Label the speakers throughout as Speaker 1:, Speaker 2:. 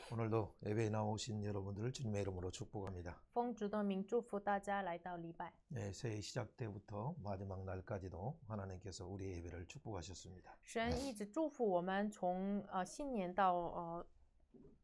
Speaker 1: 오늘도 예배에 나오신 여러분들을 주님의 이름으로 축복합니다.
Speaker 2: 奉主的名祝福大家来到礼拜。
Speaker 1: 네, 새해 시작 때부터 마지막 날까지도 하나님께서 우리의 예배를 축복하셨습니다.
Speaker 2: 神一直祝福我们，从新年到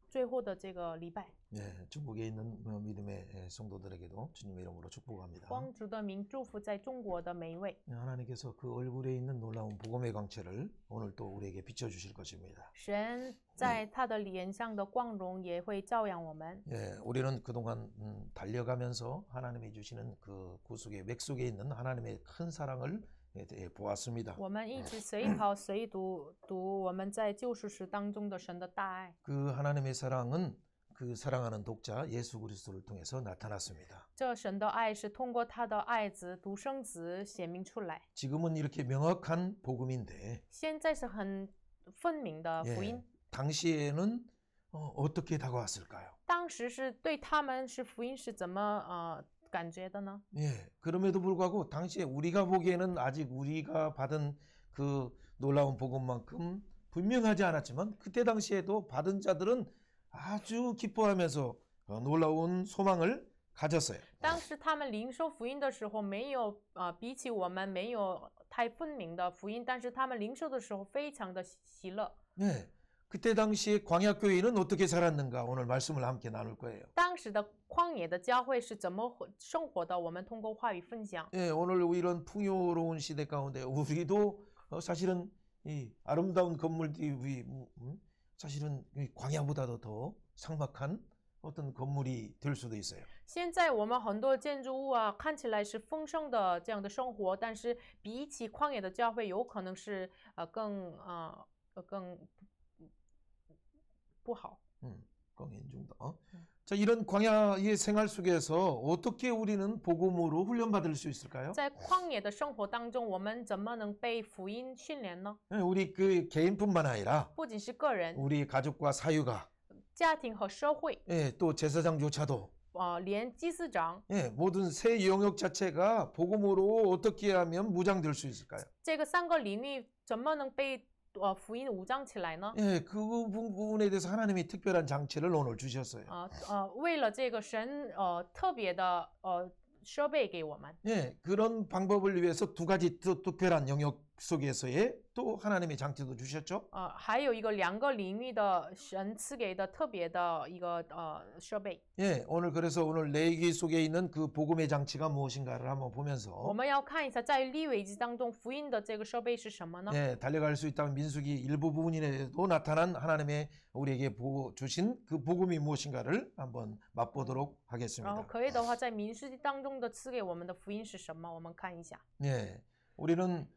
Speaker 2: 最后的这个礼拜。
Speaker 1: 네, 중국에 있는 믿음의 성도들에게도 주님의 이름으로 축복합니다.
Speaker 2: 奉主的名祝福在中国的每一位。
Speaker 1: 하나님께서 그 얼굴에 있는 놀라운 복음의 광채를 오늘 또 우리에게 비춰주실 것입니다.
Speaker 2: 神在他的脸上的光荣也会照亮我们。
Speaker 1: 예, 우리는 그동안 달려가면서 하나님이 주시는 그 구속의 맥 속에 있는 하나님의 큰 사랑을 보았습니다.
Speaker 2: 我们一直随跑随读我们在救赎史当中的神的大爱。
Speaker 1: 그 하나님의 사랑은 그 사랑하는 독자 예수 그리스도를 통해서 나타났습니다.
Speaker 2: 这神的爱是通过他的爱子独生子显明出来。
Speaker 1: 지금은 이렇게 명확한 복음인데
Speaker 2: 现在是很分明的福音。
Speaker 1: 당시에는 어떻게 다가왔을까요?
Speaker 2: 当时是对他们是福音是怎么感觉的呢？
Speaker 1: 예, 그럼에도 불구하고 당시에 우리가 보기에는 아직 우리가 받은 그 놀라운 복음만큼 분명하지 않았지만 그때 당시에도 받은 자들은 아주 기뻐하면서 놀라운 소망을 가졌어요.
Speaker 2: 当时他们领受福音的时候，没有比起我们没有太分明的福音，但是他们领受的时候非常的喜乐。
Speaker 1: 네, 그때 당시에 광야교회는 어떻게 살았는가 오늘 말씀을 함께 나눌 거예요.
Speaker 2: 当时的旷野的教会是怎么生活的？我们通过话语分享。
Speaker 1: 예, 오늘 이런 풍요로운 시대 가운데 우리도 사실은 이 아름다운 건물들이 사실은 광야보다도 더 삭막한 어떤 건물이 될 수도 있어요.
Speaker 2: 现在我们很多建筑物看起来是丰盛的这样的生活，但是比起旷野的教会，有可能是更不好。
Speaker 1: 광인중도. 자, 이런 광야의 생활 속에서 어떻게 우리는 복음으로 훈련받을 수 있을까요?
Speaker 2: 在旷野的生活当中，我们怎么能被福音训练呢？
Speaker 1: 우리 그 개인뿐만 아니라
Speaker 2: 不仅是个人，
Speaker 1: 우리 가족과 사유가
Speaker 2: 家庭和社会，
Speaker 1: 또 제사장조차도
Speaker 2: 连祭司长，
Speaker 1: 모든 세 영역 자체가 복음으로 어떻게 하면 무장될 수 있을까요?
Speaker 2: 这个三个领域怎么能被福音武装起来呢？
Speaker 1: 그 부분에 대해서 하나님이 특별한 장치를 오늘 주셨어요.
Speaker 2: 为了这个神特别的设备给我们。
Speaker 1: 그런 방법을 위해서 두 가지 또 특별한 영역 속에서의 또 하나님의 장치도 주셨죠.
Speaker 2: 还有一个两个领域的神赐给的特别的一个设备。
Speaker 1: 오늘 그래서 오늘 레위기 속에 있는 그 복음의 장치가 무엇인가를 한번 보면서
Speaker 2: 我们要看一下在利未记当中福音的这个设备是什么呢？
Speaker 1: 달려갈 수 있다면 민수기 일부 부분에도 나타난 하나님의 우리에게 주신 그 복음이 무엇인가를 한번 맛보도록
Speaker 2: 然后
Speaker 1: 하겠습니다.
Speaker 2: 可以的话，在民数记当中的赐给我们的福音是什么？我们看一下。
Speaker 1: 우리는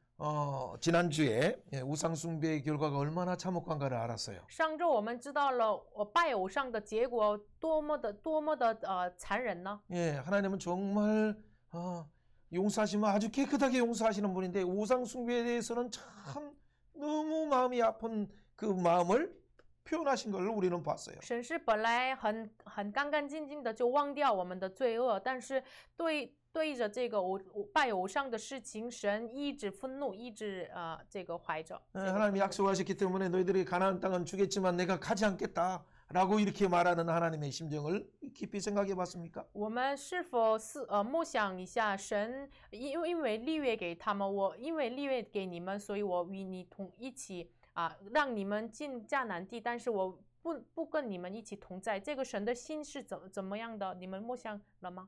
Speaker 1: 지난주에 우상 숭배의 결과가 얼마나 참혹한가를 알았어요.
Speaker 2: 上周我们知道了拜偶像的结果多么的残忍呢？
Speaker 1: 하나님은 정말 용서하시면 아주 깨끗하게 용서하시는 분인데 우상 숭배에 대해서는 참 너무 마음이 아픈 그 마음을 표현하신 걸 우리는 봤어요.
Speaker 2: 神是本来很干干净净的就忘掉我们的罪恶，但是对着这个拜偶像的事情，神一直愤怒，一直这个怀着。
Speaker 1: 하나님이 약속하셨기 때문에 너희들이 가나안 땅은 주겠지만 내가 가지 않겠다라고 이렇게 말하는 하나님의 심정을 깊이 생각해 봤습니까?
Speaker 2: 我们是否默想一下，神因为立约给他们，因为立约给你们，所以我与你一起让你们进迦南地，但是我不跟你们一起同在。这个神的心是怎么样的？你们默想了吗？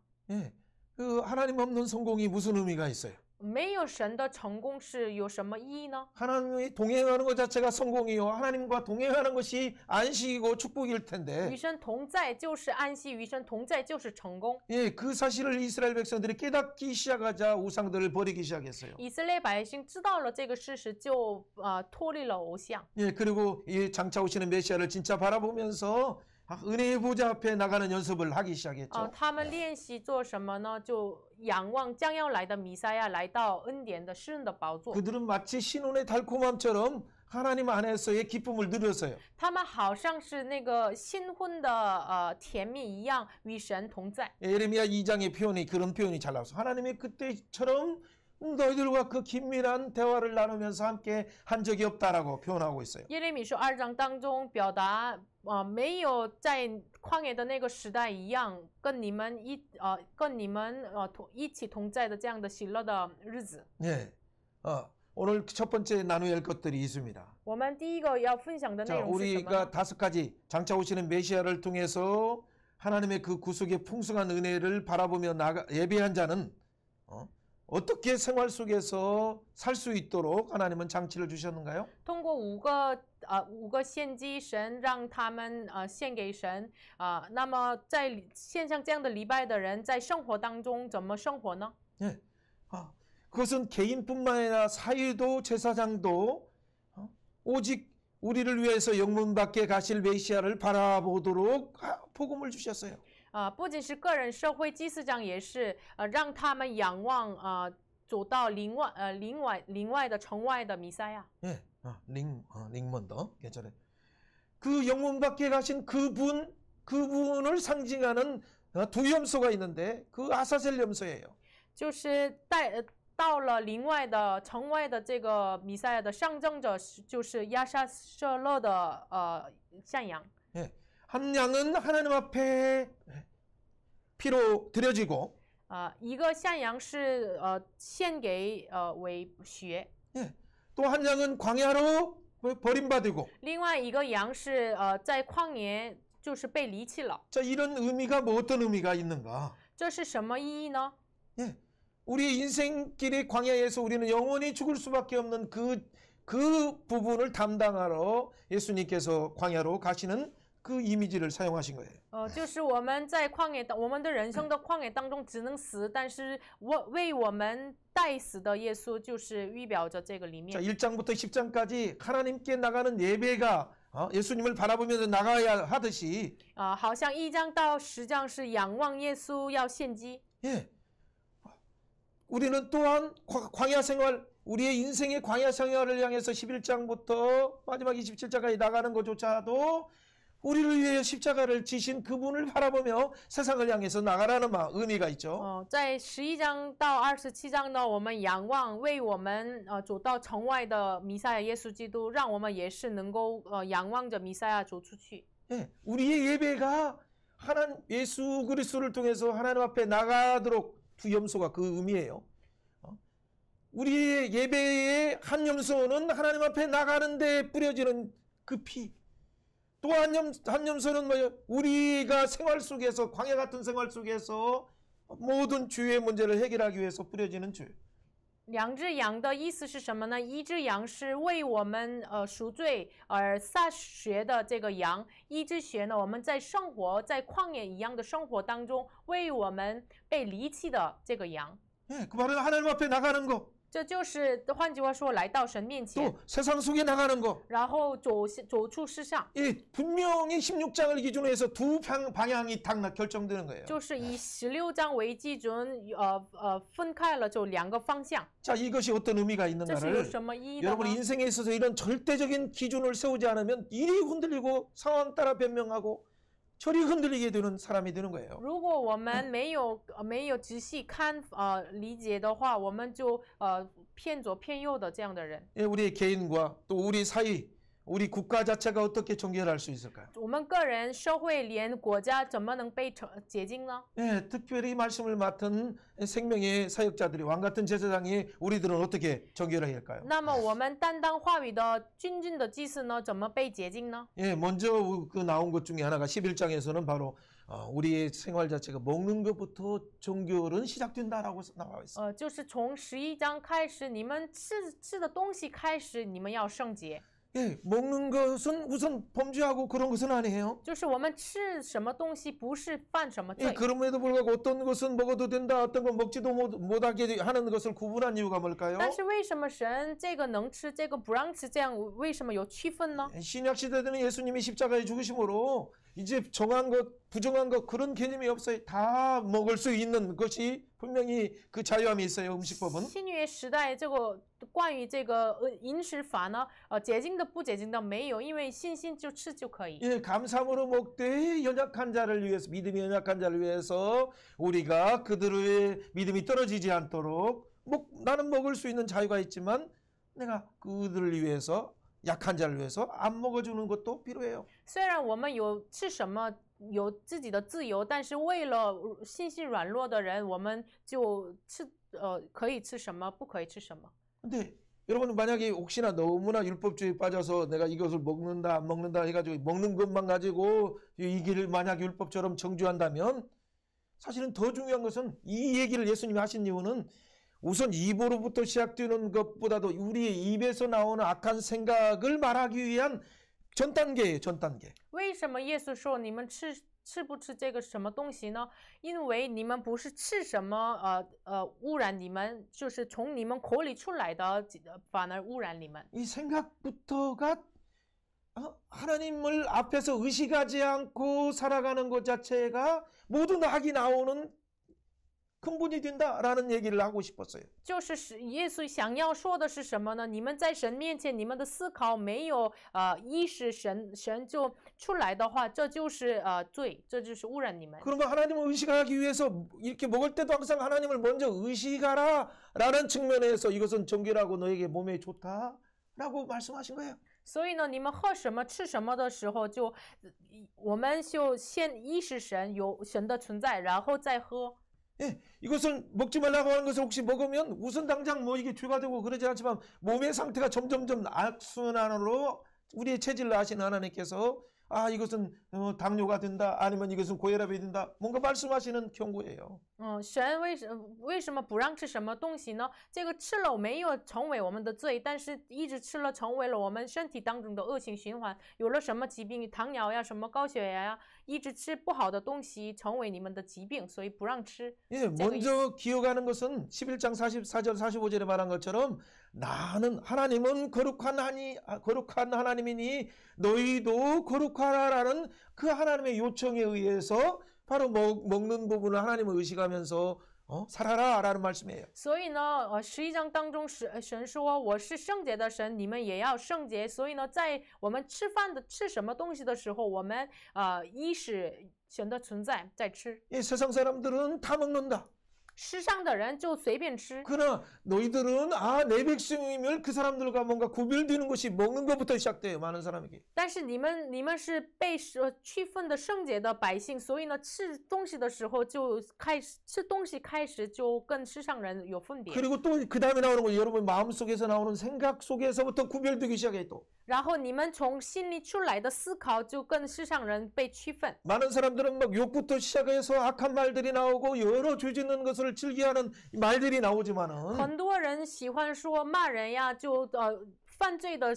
Speaker 1: 그 하나님 없는 성공이 무슨 의미가 있어요?
Speaker 2: 没有神的成功是有什么意义呢？
Speaker 1: 하나님이 동행하는 것 자체가 성공이요. 하나님과 동행하는 것이 안식이고 축복일 텐데.
Speaker 2: 与神同在就是安息，与神同在就是成功。
Speaker 1: 그 사실을 이스라엘 백성들이 깨닫기 시작하자 우상들을 버리기 시작했어요.
Speaker 2: 以色列百姓知道了这个事实，就脱离了偶像。
Speaker 1: 그리고 이 장차 오시는 메시아를 진짜 바라보면서 은혜의 보좌 앞에 나가는 연습을 하기 시작했죠.
Speaker 2: 他们练习做什么呢？就仰望将要来的弥赛亚，来到恩典的诗人的宝座。
Speaker 1: 그들은 마치 신혼의 달콤함처럼 하나님 안에서의 기쁨을 누렸어요.
Speaker 2: 他们好像是那个新婚的甜蜜一样，与神同在。
Speaker 1: 예레미야 2장의 표현이 그런 표현이 잘 나와서 하나님의 그때처럼 너희들과 그 긴밀한 대화를 나누면서 함께 한 적이 없다라고 표현하고 있어요.
Speaker 2: 耶利米书2章当中表达，没有在旷野的那个时代一样，跟你们一起同在的这样的喜乐的日子。
Speaker 1: 예, 오늘 첫 번째 나누어야 할 것들이 있습니다.
Speaker 2: 我们第一个要分享的内
Speaker 1: 자,
Speaker 2: 容是什么呢？
Speaker 1: 우리가 5가지 장차 오시는 메시아를 통해서 하나님의 그 구속의 풍성한 은혜를 바라보며 예배한 자는 어떻게 생활 속에서 살 수 있도록 하나님은 장치를 주셨는가요?
Speaker 2: 通过五个献祭，神让他们献给神那么在献上这样的礼拜的人，在生活当中怎么生活呢？
Speaker 1: 예, 그것은 개인뿐만 아니라 사회도 제사장도 오직 우리를 위해서 영문 밖에 가실 메시아를 바라보도록 복음을 주셨어요.
Speaker 2: 不仅是个人社会，祭司长也是让他们仰望走到邻外的城外的弥赛亚。
Speaker 1: 예, 링먼더 괜찮아요. 그 영문 밖에 가신 그분을 상징하는 두 염소가 있는데 그 아사셀 염소예요.
Speaker 2: 就是到了城外的这个弥赛亚的象征者，就是亚沙舍勒的山羊。
Speaker 1: 예, 한 양은 하나님 앞에 피로 드려지고
Speaker 2: 一个山羊是献给为血，
Speaker 1: 예, 또 한 양은 광야로 버림받고
Speaker 2: 另外一个羊是在旷野就是被离弃了。
Speaker 1: 자, 이런 의미가 뭐 어떤 의미가 있는가?
Speaker 2: 这是什么意义呢？
Speaker 1: 예, 우리 인생길의 광야에서 우리는 영원히 죽을 수밖에 없는 그 부분을 담당하러 예수님께서 광야로 가시는 그 이미지를 사용하신 거예요.
Speaker 2: 就是我们在我们的人生的旷野当中只能死，但是为我们代死的耶稣就是预表着这个里面。
Speaker 1: 자, 1장부터 10장까지 하나님께 나가는 예배가 예수님을 바라보면서 나가야 하듯이
Speaker 2: 好像1章到10章是仰望耶稣要献祭。
Speaker 1: 예, 우리는 또한 광야 생활, 우리의 인생의 광야 생활을 향해서 11장부터 마지막 27장까지 나가는 것조차도 우리를 위해 십자가를 지신 그분을 바라보며 세상을 향해서 나가라는 의미가 있죠.
Speaker 2: 在11章到27章呢，我们仰望为我们走到城外的弥赛亚耶稣基督，让我们也是能够仰望着弥赛亚走出去。
Speaker 1: 예, 우리의 예배가 예수 그리스도를 통해서 하나님 앞에 나가도록 두 염소가 그 의미예요. 우리의 예배의 한 염소는 하나님 앞에 나가는데 뿌려지는 그 피. 또 한 염소는 뭐예요? 우리가 생활 속에서 광야 같은 생활 속에서 모든 주의 문제를 해결하기 위해서 뿌려지는 주.
Speaker 2: 两只羊的意思是什么呢？一只羊是为我们赎罪而洒血的这个羊，一只血呢，我们在生活在旷野一样的生活当中，为我们被离弃的这个羊。
Speaker 1: 예, 그 바로 하나님 앞에 나가는 거.
Speaker 2: 这就是换句话说，来到神面前，
Speaker 1: 또 세상 속에 나가는 거.
Speaker 2: 然后走出世上，
Speaker 1: 예, 분명히 16장을 기준으로 해서 두 방향이 딱 결정되는 거예요.
Speaker 2: 就是以16章为基准，分开了就两个方向。
Speaker 1: 자, 이것이 어떤 의미가
Speaker 2: 这是有
Speaker 1: 있는가를
Speaker 2: 什么意义的
Speaker 1: 여러분
Speaker 2: 呢？
Speaker 1: 인생에 있어서 이런 절대적인 기준을 세우지 않으면 이리 흔들리고 상황 따라 변명하고 저리 흔들리게 되는 사람이 되는 거예요.
Speaker 2: 如果我们没有仔细理解的话，我们就偏左偏右的这样的人。
Speaker 1: 예, 우리 개인과 또 우리 사회, 우리 국가 자체가 어떻게 정결할 수 있을까요?
Speaker 2: 我们个人、社会连国家怎么能被洁净呢？
Speaker 1: 예, 특별히 말씀을 맡은 생명의 사역자들이 왕 같은 제사장이 우리들은 어떻게 정결해야 할까요?
Speaker 2: 那么我们担当话语的君尊的祭司呢，怎么被洁净呢？
Speaker 1: 예, 먼저 그 나온 것 중에 하나가 11장에서는 바로 우리의 생활 자체가 먹는 것부터 정결은 시작된다라고 나와 있어요.
Speaker 2: 就是从11章开始，你们吃的东西开始，你们要圣洁。
Speaker 1: 예, 먹는 것은 우선 범죄하고 그런 것은 아니에요.
Speaker 2: 就是我们吃什么东西不是犯什么
Speaker 1: 예,
Speaker 2: 罪，
Speaker 1: 그럼에도 불구하고 어떤 것은 먹어도 된다, 어떤 건 먹지도 못하게 하는 것을 구분한 이유가 뭘까요?
Speaker 2: 但是为什么神这个能吃，这个不让吃，这样为什么有区分呢？
Speaker 1: 신약 시대에는 예수님이 십자가에 죽으심으로 이제 정한 것, 부정한 것 그런 개념이 없어요. 다 먹을 수 있는 것이 분명히 그 자유함이 있어요. 음식법은.
Speaker 2: 新约时代这个关于这个饮食法呢，洁净的不洁净的没有，因为信心就吃就可以。
Speaker 1: 예, 감사함으로 먹되 연약한 자를 위해서, 믿음이 연약한 자를 위해서 우리가 그들의 믿음이 떨어지지 않도록 나는 먹을 수 있는 자유가 있지만 내가 그들을 위해서 약한 자를 위해서 안 먹어주는 것도 필요해요.
Speaker 2: 虽然我们有吃什么有自己的自由，但是为了心性软弱的人，我们就可以吃什么，不可以吃什么。
Speaker 1: 근데 여러분 만약에 혹시나 너무나 율법주의에 빠져서 내가 이것을 먹는다 안 먹는다 해가지고 먹는 것만 가지고 이 길을 만약 율법처럼 정죄한다면 사실은 더 중요한 것은 이 얘기를 예수님이 하신 이유는 우선 입으로부터 시작되는 것보다도 우리의 입에서 나오는 악한 생각을 말하기 위한 전 단계예요. 전 단계.
Speaker 2: 为什么耶稣说你们吃不吃这个什么东西呢？因为你们不是吃什么污染你们，就是从你们口里出来的反而污染你们。
Speaker 1: 이 생각부터가 하나님을 앞에서 의식하지 않고 살아가는 것 자체가 모든 악이 나오는 근본이 된다라는 얘기를 하고 싶었어요.
Speaker 2: 就是耶稣想要说的是什么呢？你们在神面前，你们的思考没有意识神就出来的话，这就是罪，这就是污染你们。
Speaker 1: 그러면 하나님을 의식하기 위해서 이렇게 먹을 때도 항상 하나님을 먼저 의식하라라는 측면에서 이것은 정결하고 너에게 몸에 좋다라고 말씀하신 거예요.
Speaker 2: 所以呢，你们喝什么吃什么的时候，我们就先意识有神的存在，然后再喝。
Speaker 1: 예, 이것을 먹지 말라고 하는 것을 혹시 먹으면 우선 당장 뭐 이게 죄가 되고 그러지 않지만 몸의 상태가 점점점 악순환으로 우리의 체질을 아시는 하나님께서 이것은 당뇨가 된다 아니면 이것은 고혈압이 된다 뭔가 말씀하시는 경고예요.
Speaker 2: 神为什么不让吃什么东西呢？这个吃了没有成为我们的罪，但是一直吃了成为了我们身体当中的恶性循环。有了什么疾病，糖尿呀，什么高血压呀，一直吃不好的东西，成为你们的疾病，所以不让吃。
Speaker 1: 예, 먼저 기억하는 것은 11장 44절 45절에 말한 것처럼 나는 하나님은 거룩한 하나님이니 너희도 거룩하라라는 그 하나님의 요청에 의해서 바로 먹는 부분을 하나님을 의식하면서 살아라라는 말씀이에요.
Speaker 2: 所以呢，11章当中神说我是圣洁的神，你们也要圣洁。所以呢，在我们吃什么东西的时候，我们意识神的存在在吃。
Speaker 1: 예, 세상 사람들은 다 먹는다.
Speaker 2: 世上的人就随便吃。
Speaker 1: 그러나 너희들은 내 백성이면 그 사람들과 뭔가 구별되는 것이 먹는 것부터 시작돼요. 많은 사람에게.
Speaker 2: 但是你们是被区分的圣洁的百姓，所以呢，吃东西的时候就开始就跟世上人有分别。
Speaker 1: 그리고 또 그 다음에 나오는 거 여러분 마음속에서 나오는 생각 속에서부터 구별되기 시작해 또.
Speaker 2: 然后你们从心里出来的思考就跟世上人被区分。
Speaker 1: 많은 사람들은 막 욕부터 시작해서 악한 말들이 나오고 여러 죄 짓는 것을 즐겨하는 말들이 나오지만은
Speaker 2: 很多人喜欢说骂人呀，就犯罪的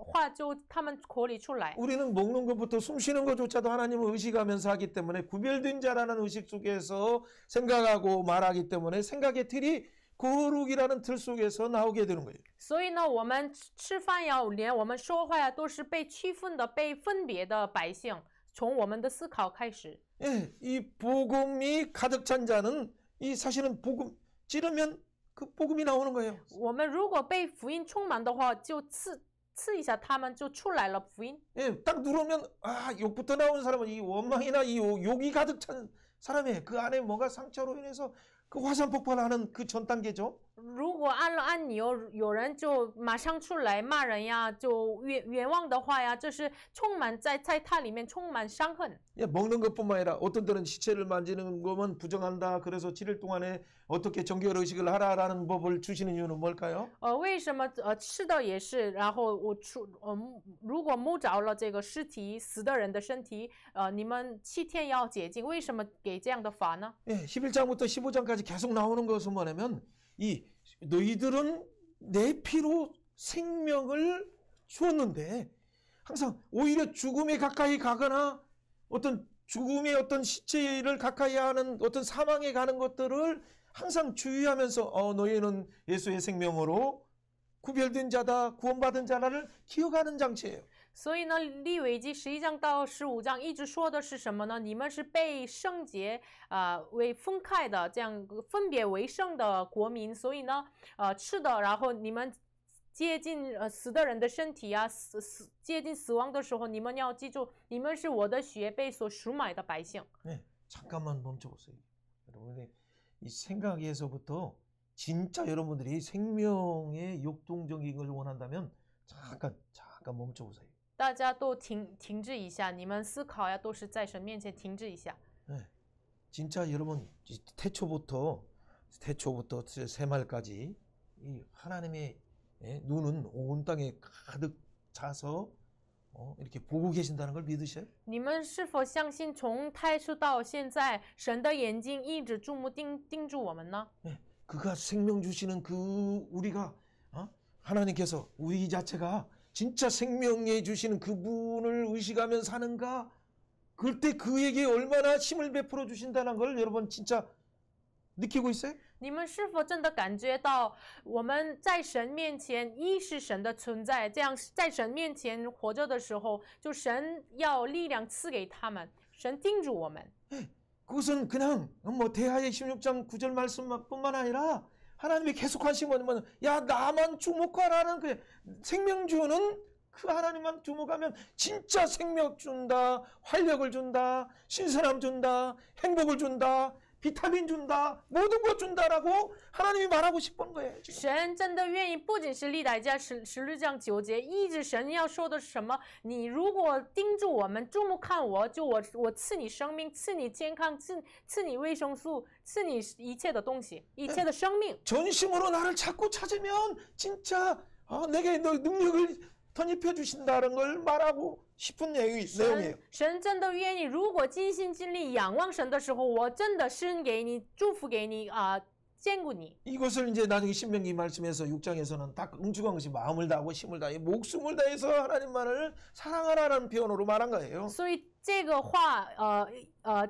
Speaker 2: 话就他们口里出来。
Speaker 1: 우리는 먹는 것부터 숨 쉬는 것조차도 하나님을 의식하면서 하기 때문에 구별된 자라는 의식 속에서 생각하고 말하기 때문에 생각의 틀이 거룩이라는 틀 속에서 나오게 되는 거예요.
Speaker 2: 所以呢，我们吃饭呀，连我们说话呀，都是被区分的、被分别的百姓，从我们的思考开始。
Speaker 1: 예, 이 복음이 가득 찬 자는 이 사실은 복음 찌르면 그 복음이 나오는 거예요.
Speaker 2: 我们如果被福音充满的话，就刺一下他们，就出来了福音。
Speaker 1: 예, 딱 누르면 욕부터 나오는 사람은 이 원망이나 이 욕이 가득 찬 사람이에요. 그 안에 뭔가 상처로 인해서 그 화산 폭발하는 그 전 단계죠.
Speaker 2: 如果按了按钮，有人就马上出来骂人呀，就冤枉的话呀，这是充满在它里面充满伤恨。
Speaker 1: 예, 먹는 것뿐만 아니라 어떤 때는 시체를 만지는 것만 부정한다. 그래서 7일 동안에 어떻게 정결 의식을 하라라는 법을 주시는 이유는 뭘까요?
Speaker 2: 为什么吃的也是，然后如果摸着了这个尸体死的人的身体，你们7天要洁净，为什么给这样的法呢？
Speaker 1: 예, 11장부터 15장까지 계속 나오는 것은 뭐냐면 이 너희들은 내 피로 생명을 주었는데 항상 오히려 죽음에 가까이 가거나 어떤 죽음의 어떤 시체를 가까이 하는 어떤 사망에 가는 것들을 항상 주의하면서 너희는 예수의 생명으로 구별된 자다, 구원받은 자라를 기억하는 장치예요.
Speaker 2: 所以呢，利未记11章到15章一直说的是什么呢？你们是被圣洁为分开的，这样分别为圣的国民。所以呢，吃的，然后你们接近死的人的身体啊，接近死亡的时候，你们要记住，你们是我的血被所赎买的百姓。
Speaker 1: 네, 잠깐만 멈춰보세요. 여러분의 이 생각에서부터 진짜 여러분들이 생명의 역동적인 걸 원한다면 잠깐 멈춰보세요.
Speaker 2: 大家都停滞一下，你们思考呀，都是在神面前停滞一下。
Speaker 1: 네, 진짜 여러분 태초부터 새말까지 이 하나님의 눈은 온 땅에 가득 차서 이렇게 보고 계신다는 걸 믿으셔요?
Speaker 2: 你们是否相信，从太初到现在，神的眼睛一直注目盯住我们呢？
Speaker 1: 네, 그가 생명 주시는 그 우리가 하나님께서 우리 자체가 진짜 생명에 주시는 그분을 의식하며 사는가? 그때 그에게 얼마나 힘을 베풀어 주신다는 걸 여러분 진짜 느끼고 있어요?
Speaker 2: 你们是否真的感觉到，我们在神面前一是神的存在，这样在神面前活着的时候，就神要力量赐给他们，神盯住我们。
Speaker 1: 그것은 그냥 뭐 대하의 16장 9절 말씀뿐만 아니라 하나님이 계속 관심을 보면 야 나만 주목하라는 그 생명주는 그 하나님만 주목하면 진짜 생명 준다, 활력을 준다, 신선함 준다, 행복을 준다, 비타민 준다, 모든 것 준다라고 하나님이 말하고 싶은 거예요. 지금.
Speaker 2: 神真的愿意，不仅是历代家16章9节，一直神要说的是什么？你如果盯住我们，注目看我，就我赐你生命，赐你健康，赐你维生素，赐你一切的东西，一切的生命。
Speaker 1: 전심으로 나를 자꾸 찾으면 진짜 내게 너 능력을 덧입혀 주신다는 걸 말하고 싶은 내용이에요.
Speaker 2: 神真的愿意，如果尽心尽力仰望神的时候，我真的施给你，祝福给你兼顾你。
Speaker 1: 이것을 이제 나중에 신명기 말씀에서 6장에서는 딱 응축한 것이 마음을 다하고 힘을 다해 목숨을 다해서 하나님만을 사랑하라는 표현으로 말한 거예요.
Speaker 2: 所以这个话，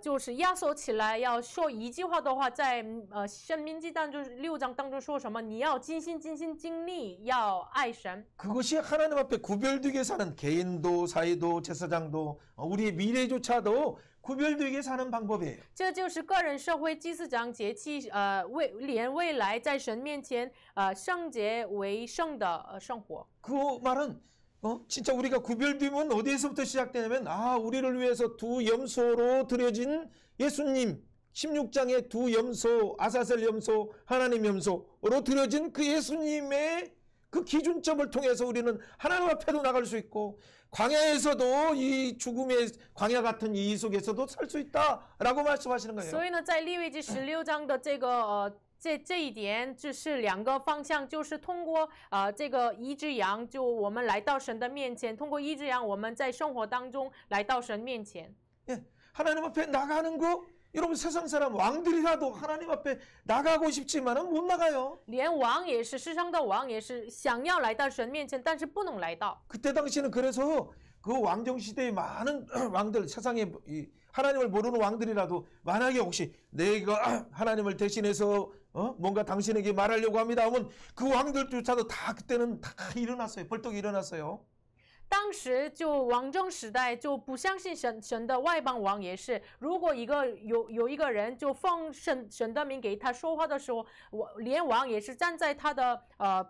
Speaker 2: 就是压缩起来，要说一句话的话，在申命记当中6章当中说什么？你要尽心尽力，要爱神。
Speaker 1: 그것이 하나님 앞에 구별되게 사는 개인도 사회도 제사장도 우리의 미래조차도 구별되게 사는 방법이에요.
Speaker 2: 这就是个人、社会、祭司长、节气，连未来在神面前，圣洁为圣的生活。
Speaker 1: 그 말은 진짜 우리가 구별되면 어디에서부터 시작되냐면 우리를 위해서 두 염소로 드려진 예수님 16장의 두 염소 아사셀 염소 하나님 염소로 드려진 그 예수님의 그 기준점을 통해서 우리는 하나님 앞에도 나갈 수 있고 광야에서도 이 죽음의 광야 같은 이 속에서도 살 수 있다라고 말씀하시는 거예요.
Speaker 2: 所以呢，在利未记16章的这一点，就是两个方向，就是通过这个一只羊，就我们来到神的面前，通过一只羊，我们在生活当中来到神面前。
Speaker 1: 예, 하나님 앞에 나가는 거 여러분 세상 사람 왕들이라도 하나님 앞에 나가고 싶지만은 못 나가요.
Speaker 2: 连王也是，世上的王也是想要来到神面前，但是不能来到。
Speaker 1: 그때 당시에는 그래서 그 왕정 시대의 많은 왕들 세상에 하나님을 모르는 왕들이라도 만약에 혹시 내가 하나님을 대신해서 뭔가 당신에게 말하려고 합니다 하면 그 왕들조차도 다 그때는 다 일어났어요. 벌떡 일어났어요.
Speaker 2: 当时就王政时代就不相信神的外邦王也是，如果有一个人就奉神的名给他说话的时候，连王也是站在他的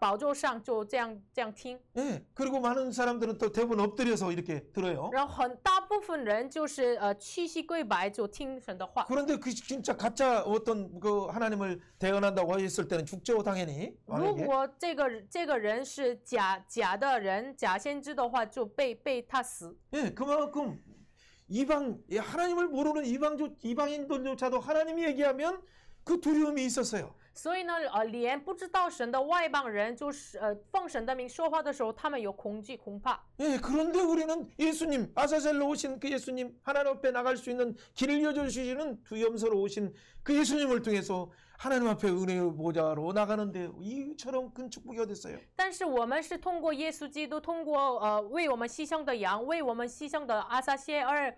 Speaker 2: 宝座上就这样听。
Speaker 1: 예, 그리고 많은 사람들은 또 대부분 엎드려서 이렇게 들어요.
Speaker 2: 然后大部分人就是屈膝跪拜就听神的话。
Speaker 1: 그런데 그 진짜 가짜 어떤 그 하나님을 대언한다고 했을 때는 죽죠 당연히.
Speaker 2: 如果这个人是假的人，假先知的话，就被他死。
Speaker 1: 예, 그만큼 하나님을 모르는 이방인들조차도 하나님이 얘기하면 그 두려움이 있었어요.
Speaker 2: 所以呢，连不知道神的外邦人，就是奉神的名说话的时候，他们有恐惧恐怕。
Speaker 1: 예, 그런데 우리는 예수님, 아사셀로 오신 그 예수님, 하나님 앞에 나갈 수 있는 길을 여주시는 두 염소로 오신 그 예수님을 통해서 하나님 앞에 은혜의 보좌로 나가는데 이처럼 큰 축복이 어딨어요?
Speaker 2: 但是我们是通过耶稣基督，通过为我们牺牲的羊，为我们牺牲的阿撒谢尔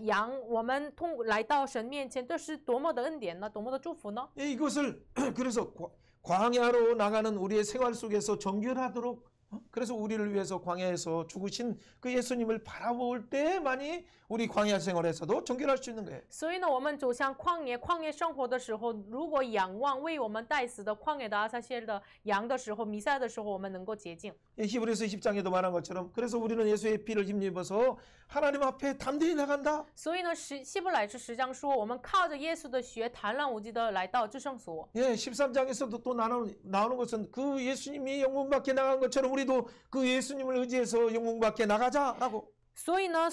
Speaker 2: 羊，我们来到神面前，这是多么的恩典呢？多么的祝福呢？
Speaker 1: 예, 이것을 그래서 광야로 나가는 우리의 생활 속에서 정결하도록 그래서 우리를 위해서 광야에서 죽으신 그 예수님을 바라볼 때만이 우리 광야 생활에서도 정결할 수 있는 거예요.
Speaker 2: 所以呢，我们走向旷野生活的时候，如果仰望为我们代死的旷野的阿撒谢的羊的时候，弥赛的时候，我们能够洁净。
Speaker 1: 히브리서 10장에도 말한 것처럼 그래서 우리는 예수의 피를 힘입어서 하나님 앞에 담대히 나간다.
Speaker 2: 所以呢，希伯来是10章说，我们靠着耶稣的血，坦然无惧的来到至圣所。
Speaker 1: 예, 13장에서도 또 나오는 것은 그 예수님이 영문 밖에 나간 것처럼 우리도 그 예수님을 의지해서 영문 밖에 나가자라고.
Speaker 2: 所以呢，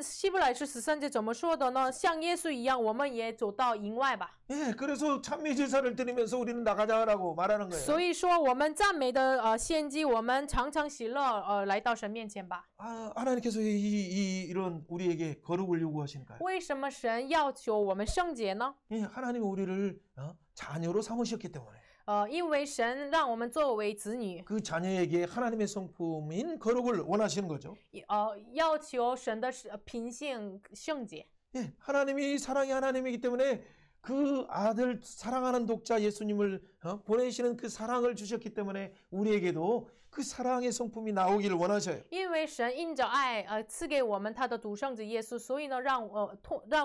Speaker 2: 希伯来是13节怎么说的呢？像耶稣一样，我们也走到营外吧。
Speaker 1: 예, 그래서 찬미 제사를 드리면서 우리는 나가자라고 말하는 거예요.
Speaker 2: 所以说，我们赞美的献祭，我们常常喜乐来到神面前吧。
Speaker 1: 하나님께서 이런 우리에게 거룩을 요구하시니까요.
Speaker 2: 为什么神要求我们圣洁呢？
Speaker 1: 예, 하나님은 우리를 자녀로 삼으셨기 때문에
Speaker 2: 因为神让我们作为子女，
Speaker 1: 그 자녀에게 하나님의 성품인 거룩을 원하시는 거죠.
Speaker 2: 要求神的品性圣洁。
Speaker 1: 예, 하나님이 사랑의 하나님이기 때문에 그 아들 사랑하는 독자 예수님을 보내시는 그 사랑을 주셨기 때문에 우리에게도 그 사랑의 성품이 나오기를 원하셔요.
Speaker 2: 因为神因着爱赐给我们他的独生子耶稣，所以呢让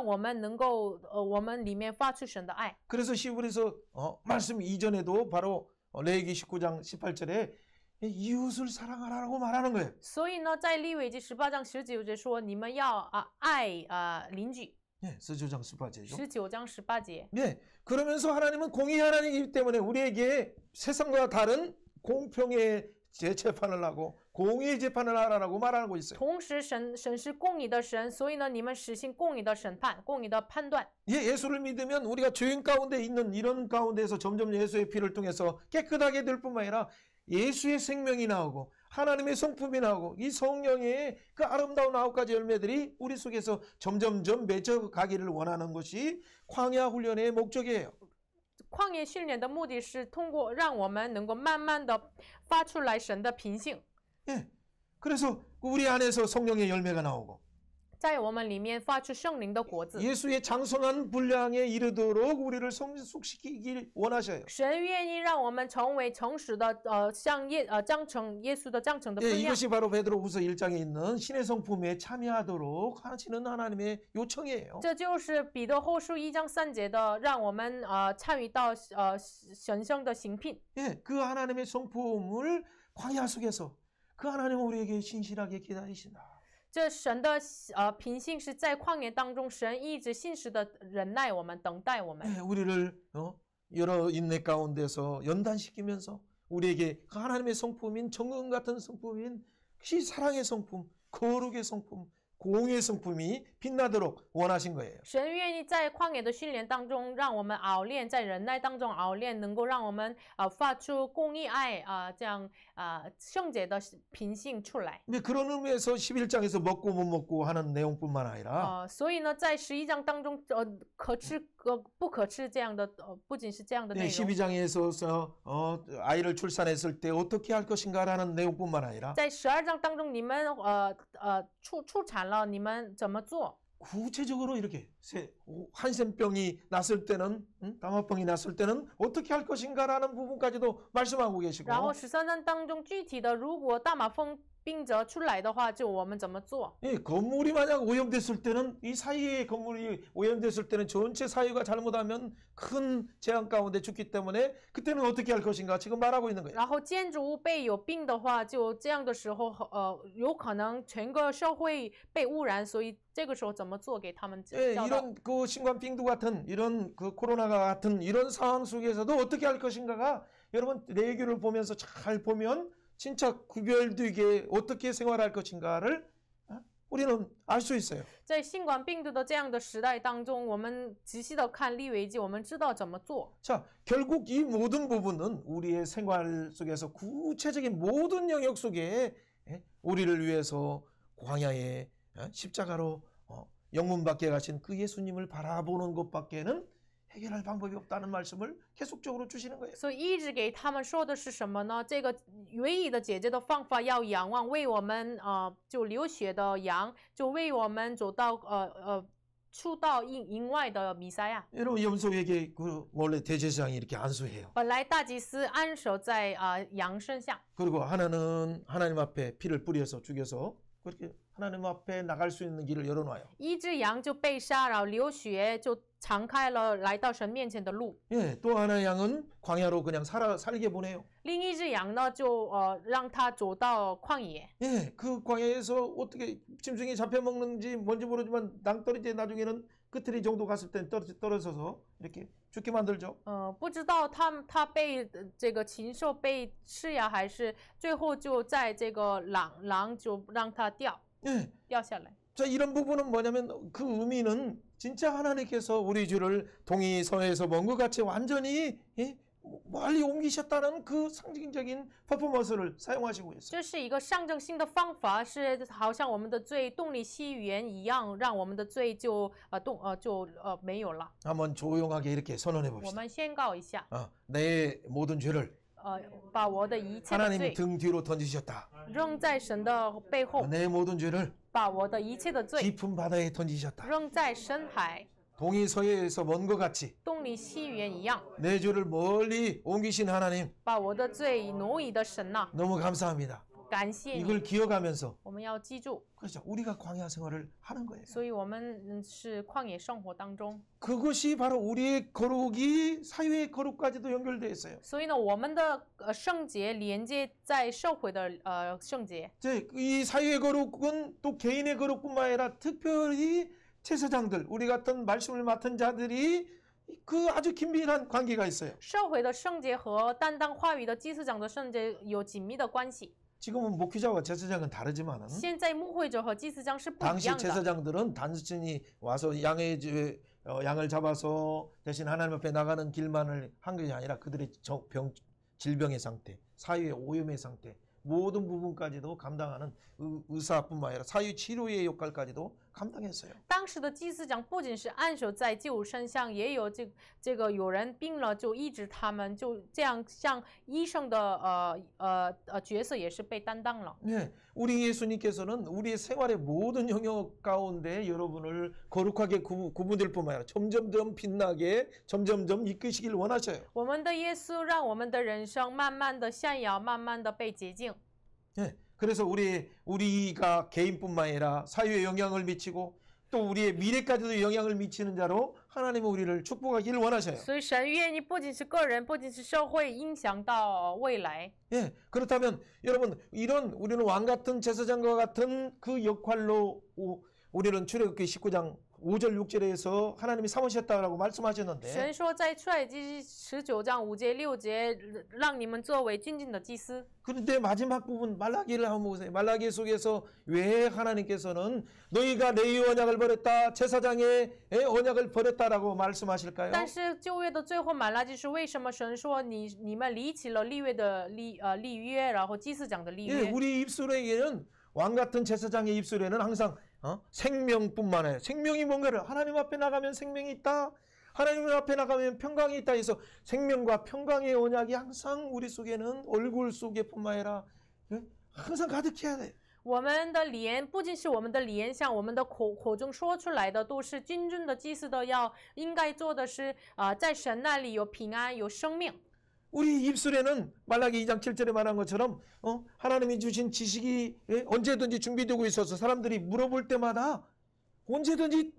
Speaker 2: 我们能够我们里面发出神的爱。
Speaker 1: 그래서 히브리서 말씀 이전에도 바로 레위기 19장 18절에 이웃을 사랑하라고 말하는 거예요.
Speaker 2: 所以呢，在利未记18章19节说，你们要爱邻居。
Speaker 1: 예, 19장 18절이죠.
Speaker 2: 19章18节。
Speaker 1: 네, 그러면서 하나님은 공의 하나님이기 때문에 우리에게 세상과 다른 공평의 재판을 하고 공의 재판을 하라고 말하고 있어요.
Speaker 2: 同时神是公义的神，所以呢，你们实行公义的审判，公义的判断。
Speaker 1: 예, 예수를 믿으면 우리가 죄인 가운데 있는 이런 가운데서 점점 예수의 피를 통해서 깨끗하게 될 뿐만 아니라 예수의 생명이 나오고 하나님의 성품이 나오고 이 성령의 그 아름다운 9가지 열매들이 우리 속에서 점점점 맺어가기를 원하는 것이 광야 훈련의 목적이에요.
Speaker 2: 旷野训练的目的是通过让我们能够慢慢的发出来神的品性，
Speaker 1: 예, 그래서 우리 안에서 성령의 열매가 나오고
Speaker 2: 在我们里面发出圣灵的果子。
Speaker 1: 예수의 장성한 분량에 이르도록 우리를 성숙시키길 원하셔요.
Speaker 2: 神愿意让我们成为诚实的像耶稣的章程的
Speaker 1: 예,
Speaker 2: 分量。
Speaker 1: 이것이 바로 베드로후서 1장에 있는 신의 성품에 참여하도록 하시는 하나님의 요청이에요.
Speaker 2: 这就是彼得后书1章3节的，让我们参与到神圣的行品。
Speaker 1: 예, 그 하나님의 성품을 광야 속에서 그 하나님은 우리에게 신실하게 기다리신다.
Speaker 2: 这神的品性是在旷野当中，神一直信实的忍耐我们，等待我们。
Speaker 1: 예, 우리를 여러 인내 가운데서 연단시키면서 우리에게 그 하나님의 성품인 정금 같은 성품인 그 사랑의 성품, 거룩의 성품, 공의의 성품이 빛나도록 원하신 거예요.
Speaker 2: 神愿意在旷野的训练当中，让我们熬练，在忍耐当中熬练，能够让我们发出公义爱这样圣洁的品性出来。
Speaker 1: 근데 그런 의미에서 11장에서 먹고 못 먹고 하는 내용뿐만 아니라
Speaker 2: 所以呢，在11章当中，可吃不可吃这样的，不仅是这样的内容。
Speaker 1: 12장에서 아이를 출산했을 때 어떻게 할 것인가라는 내용뿐만 아니라
Speaker 2: 在12章当中，你们出产了，你们怎么做？
Speaker 1: 구체적으로 이렇게 한센병이 났을 때는 담화병이 났을 때는 어떻게 할 것인가라는 부분까지도 말씀하고 계시고
Speaker 2: 然后13章当中具体的，如果大麻风病者出来的话，就我们怎么做？
Speaker 1: 이 건물이 만약 오염됐을 때는 이 사이에 건물이 오염됐을 때는 전체 사유가 잘못하면 큰 재앙 가운데 죽기 때문에 그때는 어떻게 할 것인가 지금 말하고 있는 거예요.
Speaker 2: 然后建筑物被有病的话，就这样的时候，有可能全个社会被污染，所以这个时候怎么做给他们
Speaker 1: 예,
Speaker 2: 教导？
Speaker 1: 이런 그 신冠빙두 같은 이런 그 코로나가 같은 이런 상황 속에서도 어떻게 할 것인가가 여러분 레위기를 보면서 잘 보면 진짜 구별되게 어떻게 생활할 것인가를 우리는 알 수 있어요.
Speaker 2: 在新冠病毒的这样的时代当中，我们仔细的看利未记，我们知道怎么做。
Speaker 1: 자, 결국 이 모든 부분은 우리의 생활 속에서 구체적인 모든 영역 속에 우리를 위해서 광야에 십자가로 영문 밖에 가신 그 예수님을 바라보는 것밖에는 해결할 방법이 없다는 말씀을 계속적으로 주시는 거예요.
Speaker 2: 所以一直给他们说的是什么呢？这个唯一的解决的方法要仰望为我们就流血的羊，就为我们走到出到营外的弥赛亚。
Speaker 1: 여러분 염소에게 그 원래 대제사장이 이렇게 안수해요.
Speaker 2: 本来大祭司安守在羊身上，
Speaker 1: 그리고 하나는 하나님 앞에 피를 뿌려서 죽여서 그렇게 하나님 앞에 나갈 수 있는 길을 열어놔요.
Speaker 2: 一只羊就被杀，然后流血就敞开了来到神面前的路。
Speaker 1: 예, 또 하나의 양은 광야로 그냥 살게 보내요.
Speaker 2: 另一只羊呢，就让它走到旷野。
Speaker 1: 예, 그 광야에서 어떻게 짐승이 잡혀 먹는지 뭔지 모르지만 낭떠러지에 나중에는 끝트리 정도 갔을 땐 떨어져서 이렇게 죽게 만들죠.
Speaker 2: 不知道它被这个禽兽被吃呀，还是最后就在这个狼就让它掉
Speaker 1: 예,
Speaker 2: 下来。
Speaker 1: 자 이런 부분은 뭐냐면 그 의미는 진짜 하나님께서 우리 주를 동이서에서 먼 것 같이 완전히 예? 멀리 옮기셨다는 그 상징적인 퍼포먼스를 사용하시고 있어요.
Speaker 2: 这是一个象征性的方法，是好像我们的罪动力西元一样，让我们的罪就没有了。
Speaker 1: 한번 조용하게 이렇게 선언해
Speaker 2: 我
Speaker 1: 봅시다.
Speaker 2: 们宣告一下，
Speaker 1: 내 모든 죄를
Speaker 2: 把我的一切的
Speaker 1: 하나님
Speaker 2: 罪
Speaker 1: 등 뒤로 던지셨다.
Speaker 2: 扔在神的背后，
Speaker 1: 내 모든 죄를
Speaker 2: 把我的一切的罪
Speaker 1: 깊은 바다에 던지셨다.
Speaker 2: 扔在深海，
Speaker 1: 동이서에서 먼 것 같이
Speaker 2: 动力西元一样，
Speaker 1: 내 죄를 멀리 옮기신 하나님
Speaker 2: 把我的罪挪移的神呐、
Speaker 1: 너무 감사합니다.
Speaker 2: 感谢你，
Speaker 1: 이걸 기억하면서
Speaker 2: 我们要记住。
Speaker 1: 그렇죠. 우리가 광야 생활을 하는 거예요.
Speaker 2: 所以我们是旷野生活当中，
Speaker 1: 그것이 바로 우리의 거룩이 사유의 거룩까지도 연결되어 있어요.
Speaker 2: 所以呢，我们的圣洁连接在社会的圣洁。
Speaker 1: 이제 이 사유의 거룩은 또 개인의 거룩뿐만 아니라 특별히 제사장들, 우리 같은 말씀을 맡은 자들이 그 아주 긴밀한 관계가 있어요.
Speaker 2: 社会的圣洁和担当话语的祭司长的圣洁有紧密的关系。
Speaker 1: 지금은 목회자와 제사장은 다르지만은
Speaker 2: 现在牧会者和祭司长是不一
Speaker 1: 당시
Speaker 2: 样的。
Speaker 1: 제사장들은 단순히 와서 양을 잡아서 대신 하나님 앞에 나가는 길만을 한 것이 아니라 그들의 질병의 상태, 사유의 오염의 상태, 모든 부분까지도 감당하는 의사뿐만 아니라 사유 치료의 역할까지도 감당했어요.
Speaker 2: 当时的祭司长不仅是按手在救身上，也有这个有人病了就医治他们，就这样像医生的角色也是被担当了。
Speaker 1: 네, 우리 예수님께서는 우리의 생활의 모든 영역 가운데 여러분을 거룩하게 구분될 뿐만 아니라 점점점 빛나게 점점점 이끄시길 원하셔요.
Speaker 2: 我们的耶稣让我们的人生慢慢的闪耀，慢慢的被洁净。
Speaker 1: 네, 그래서 우리가 개인뿐만 아니라 사회에 영향을 미치고 또 우리의 미래까지도 영향을 미치는 자로 하나님은 우리를 축복하기를 원하셔요.
Speaker 2: 所以神愿意不仅是个人，不仅是社会，影响到未来。
Speaker 1: 예, 그렇다면 여러분 우리는 왕 같은 제사장과 같은 그 역할로 우리는 출애굽기 19장 5절 6절에서 하나님이 삼으셨다라고 말씀하셨는데
Speaker 2: 神说在出埃及19章5节6节，让你们作为君尊的祭司。
Speaker 1: 그런데 마지막 부분 말라기를 한번 보세요. 말라기 속에서 왜 하나님께서는 너희가 레위 언약을 버렸다, 제사장의 언약을 버렸다라고 말씀하실까요?
Speaker 2: 但是旧约的最后马拉基是为什么神说你们离弃了立约的立约，然后祭司长的立
Speaker 1: 예,
Speaker 2: 约？
Speaker 1: 우리 입술에는 왕 같은 제사장의 입술에는 항상 생명뿐만 아니라 생명이 뭔가를 하나님 앞에 나가면 생명이 있다. 하나님 앞에 나가면 평강이 있다 해서 생명과 평강의 언약이 항상 우리 속에는 얼굴 속에뿐만 아니라 항상 가득해야 돼.
Speaker 2: 我们的脸不仅是我们的脸，像我们的口中说出来的都是君尊的祭司的应该做的是在神那里有平安有生命。
Speaker 1: 우리 입술에는 말라기 2장 7절에 말한 것처럼 하나님이 주신 지식이 언제든지 준비되고 있어서 사람들이 물어볼 때마다 언제든지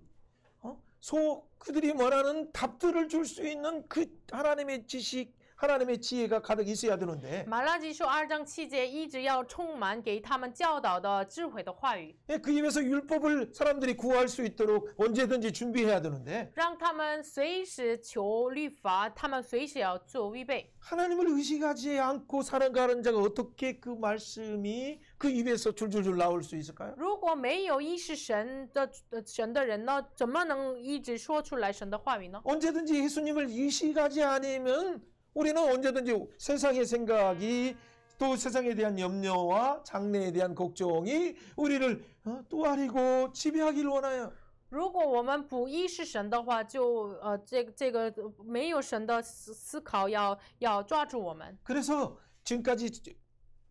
Speaker 1: 그들이 원하는 답들을 줄 수 있는 그 하나님의 지식, 하나님의 지혜가 가득 있어야 되는데
Speaker 2: 马拉基书2章7节一直要充满给他们教导的智慧的话语，
Speaker 1: 그 입에서 율법을 사람들이 구할 수 있도록 언제든지 준비해야 되는데
Speaker 2: 让他们随时求律法，他们随时要做预备。
Speaker 1: 하나님을 의식하지 않고 살아가는 자가 어떻게 그 말씀이 그 입에서 줄줄줄 나올 수 있을까요?
Speaker 2: 如果没有意识神的人呢，怎么能一直说出来神的话语呢？
Speaker 1: 언제든지 예수님을 의식하지 않으면 우리는 언제든지 세상의 생각이 또 세상에 대한 염려와 장래에 대한 걱정이 우리를 또 아리고 지배하기를 원해요.
Speaker 2: 如果我们不意识神的话，就这个没有神的思考要抓住我们。
Speaker 1: 그래서 지금까지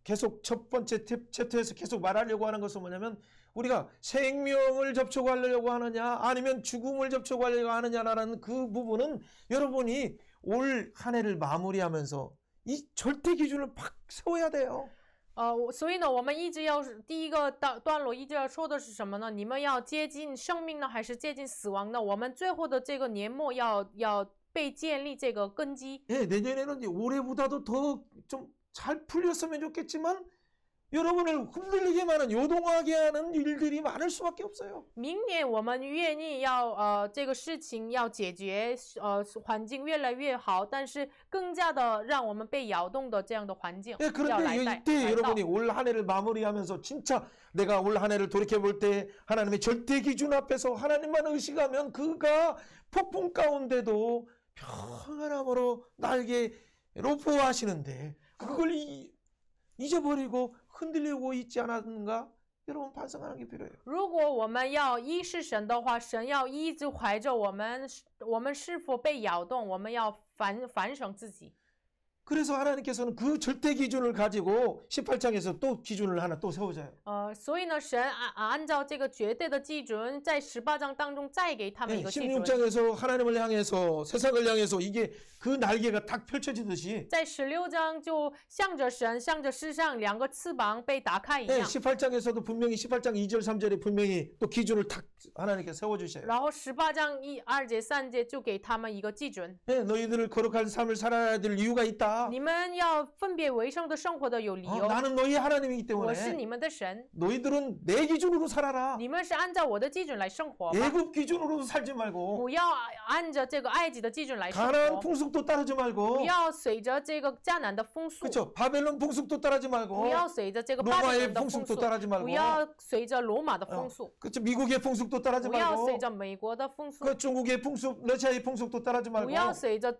Speaker 1: 계속 첫 번째 챕터에서 계속 말하려고 하는 것은 뭐냐면 우리가 생명을 접촉하려고 하느냐 아니면 죽음을 접촉하려고 하느냐라는 그 부분은 여러분이 올 한 해를 마무리하면서 이 절대 기준을 팍 세워야 돼요.
Speaker 2: 所以呢，我们一直要第一个段落一直要说的是什么呢？你们要接近生命呢，还是接近死亡呢？我们最后的这个年末要被建立这个根基。
Speaker 1: 예, 내년에는 올해보다도 더 좀 잘 풀렸으면 좋겠지만 여러분을 흔들리게 많은 요동하게 하는 일들이 많을 수밖에 없어요.
Speaker 2: 明年我们愿意这个事情要解决，环境越来越好，但是更加的让我们被摇动的这样的环境
Speaker 1: 예,
Speaker 2: 要
Speaker 1: 그런데
Speaker 2: 来
Speaker 1: 이때
Speaker 2: 到。
Speaker 1: 여러분이 올 한 해를 마무리하면서 진짜 내가 올 한 해를 돌이켜볼 때 하나님의 절대 기준 앞에서 하나님만 의식하면 그가 폭풍 가운데도 평안함으로 날개로 보호하시는데 그걸 잊어버리고 흔들리고 있지 않았는가? 여러분 반성하는 게 필요해요.
Speaker 2: 如果我们要依是神的话，神要一直怀着我们是否被摇动，我们要反省自己。
Speaker 1: 그래서 하나님께서는 그 절대 기준을 가지고 18장에서 또 기준을 하나 또 세우자요.
Speaker 2: 所以呢，神按照这个绝对的基准，在18章当中再给他们一个基准。
Speaker 1: 16장에서 하나님을 향해서 세상을 향해서 이게 그 날개가 딱 펼쳐지듯이
Speaker 2: 在16章就向着神，向着世上两个翅膀被打开一
Speaker 1: 예,
Speaker 2: 样。
Speaker 1: 18장에서도 분명히 18장 2절 3절에 분명히 또 기준을 탁 하나님께 세워주셔요.
Speaker 2: 然后18章1、2节、3节就给他们一个基准。
Speaker 1: 예, 너희들을 거룩한 삶을 살아야 될 이유가 있다.
Speaker 2: 你们要分别为圣的生活的有理由。
Speaker 1: 나는 너희 하나님이기
Speaker 2: 我是
Speaker 1: 때문에
Speaker 2: 你们的神，
Speaker 1: 너희들은 내 기준으로 살아라.
Speaker 2: 你们是按照我的基准来生活吧，
Speaker 1: 애굽 기준으로 살지 말고
Speaker 2: 不要按着这个埃及的基准来生
Speaker 1: 가나안
Speaker 2: 活，
Speaker 1: 풍속도 따르지
Speaker 2: 不
Speaker 1: 말고
Speaker 2: 要随着这个迦南的风俗，
Speaker 1: 그렇죠. 바벨론 풍속도 따르지
Speaker 2: 不
Speaker 1: 말고
Speaker 2: 要随着这个巴比
Speaker 1: 로마의
Speaker 2: 伦的风
Speaker 1: 풍속도
Speaker 2: 俗，
Speaker 1: 따르지
Speaker 2: 不
Speaker 1: 말고
Speaker 2: 要随着罗马的风俗，
Speaker 1: 그렇죠. 미국의 풍속도 따르지
Speaker 2: 不要
Speaker 1: 말고
Speaker 2: 随着美国的风俗，
Speaker 1: 그 중국의 풍속, 러시아의 풍속도 따르지
Speaker 2: 不
Speaker 1: 말고
Speaker 2: 要随着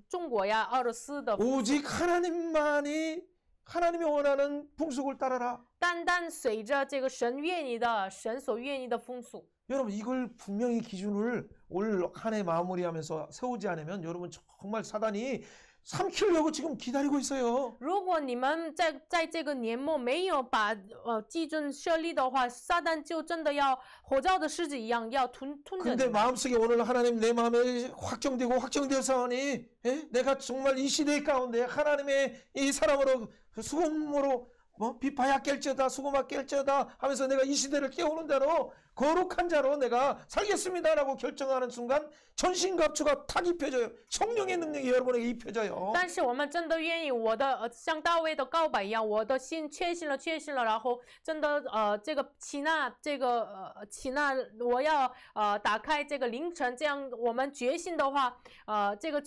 Speaker 2: 中国呀、俄罗斯的风俗，
Speaker 1: 오직 하나님만이 하나님이 원하는 풍속을 따라라.
Speaker 2: 单单随着这个神所愿意的风俗。
Speaker 1: 여러분 이걸 분명히 기준을 올 한 해 마무리하면서 세우지 않으면 여러분 정말 사단이 삼키려고 지금 기다리고 있어요.
Speaker 2: 如果你们在这个年末没有把基准设立的话，撒旦就真的要火照的狮子一样要吞着
Speaker 1: 근데
Speaker 2: 你们。
Speaker 1: 마음속에 오늘 하나님 내 마음에 확정되었사오니 내가 정말 이 시대 가운데 하나님의 이 사람으로 수금으로 비파야 깰지어다 수금아 깰지어다 하면서 내가 이 시대를 깨우는 자로 거룩한 자로 내가 살겠습니다라고 결정하는 순간 전신갑주가 탁 입혀져요. 성령의 능력이 여러분에게 입혀져요.
Speaker 2: 但是我们真的愿意像大卫的告白一样，我的心确信了，然后真的这个起纳我要打开这个凌晨，这样我们决心的话，这个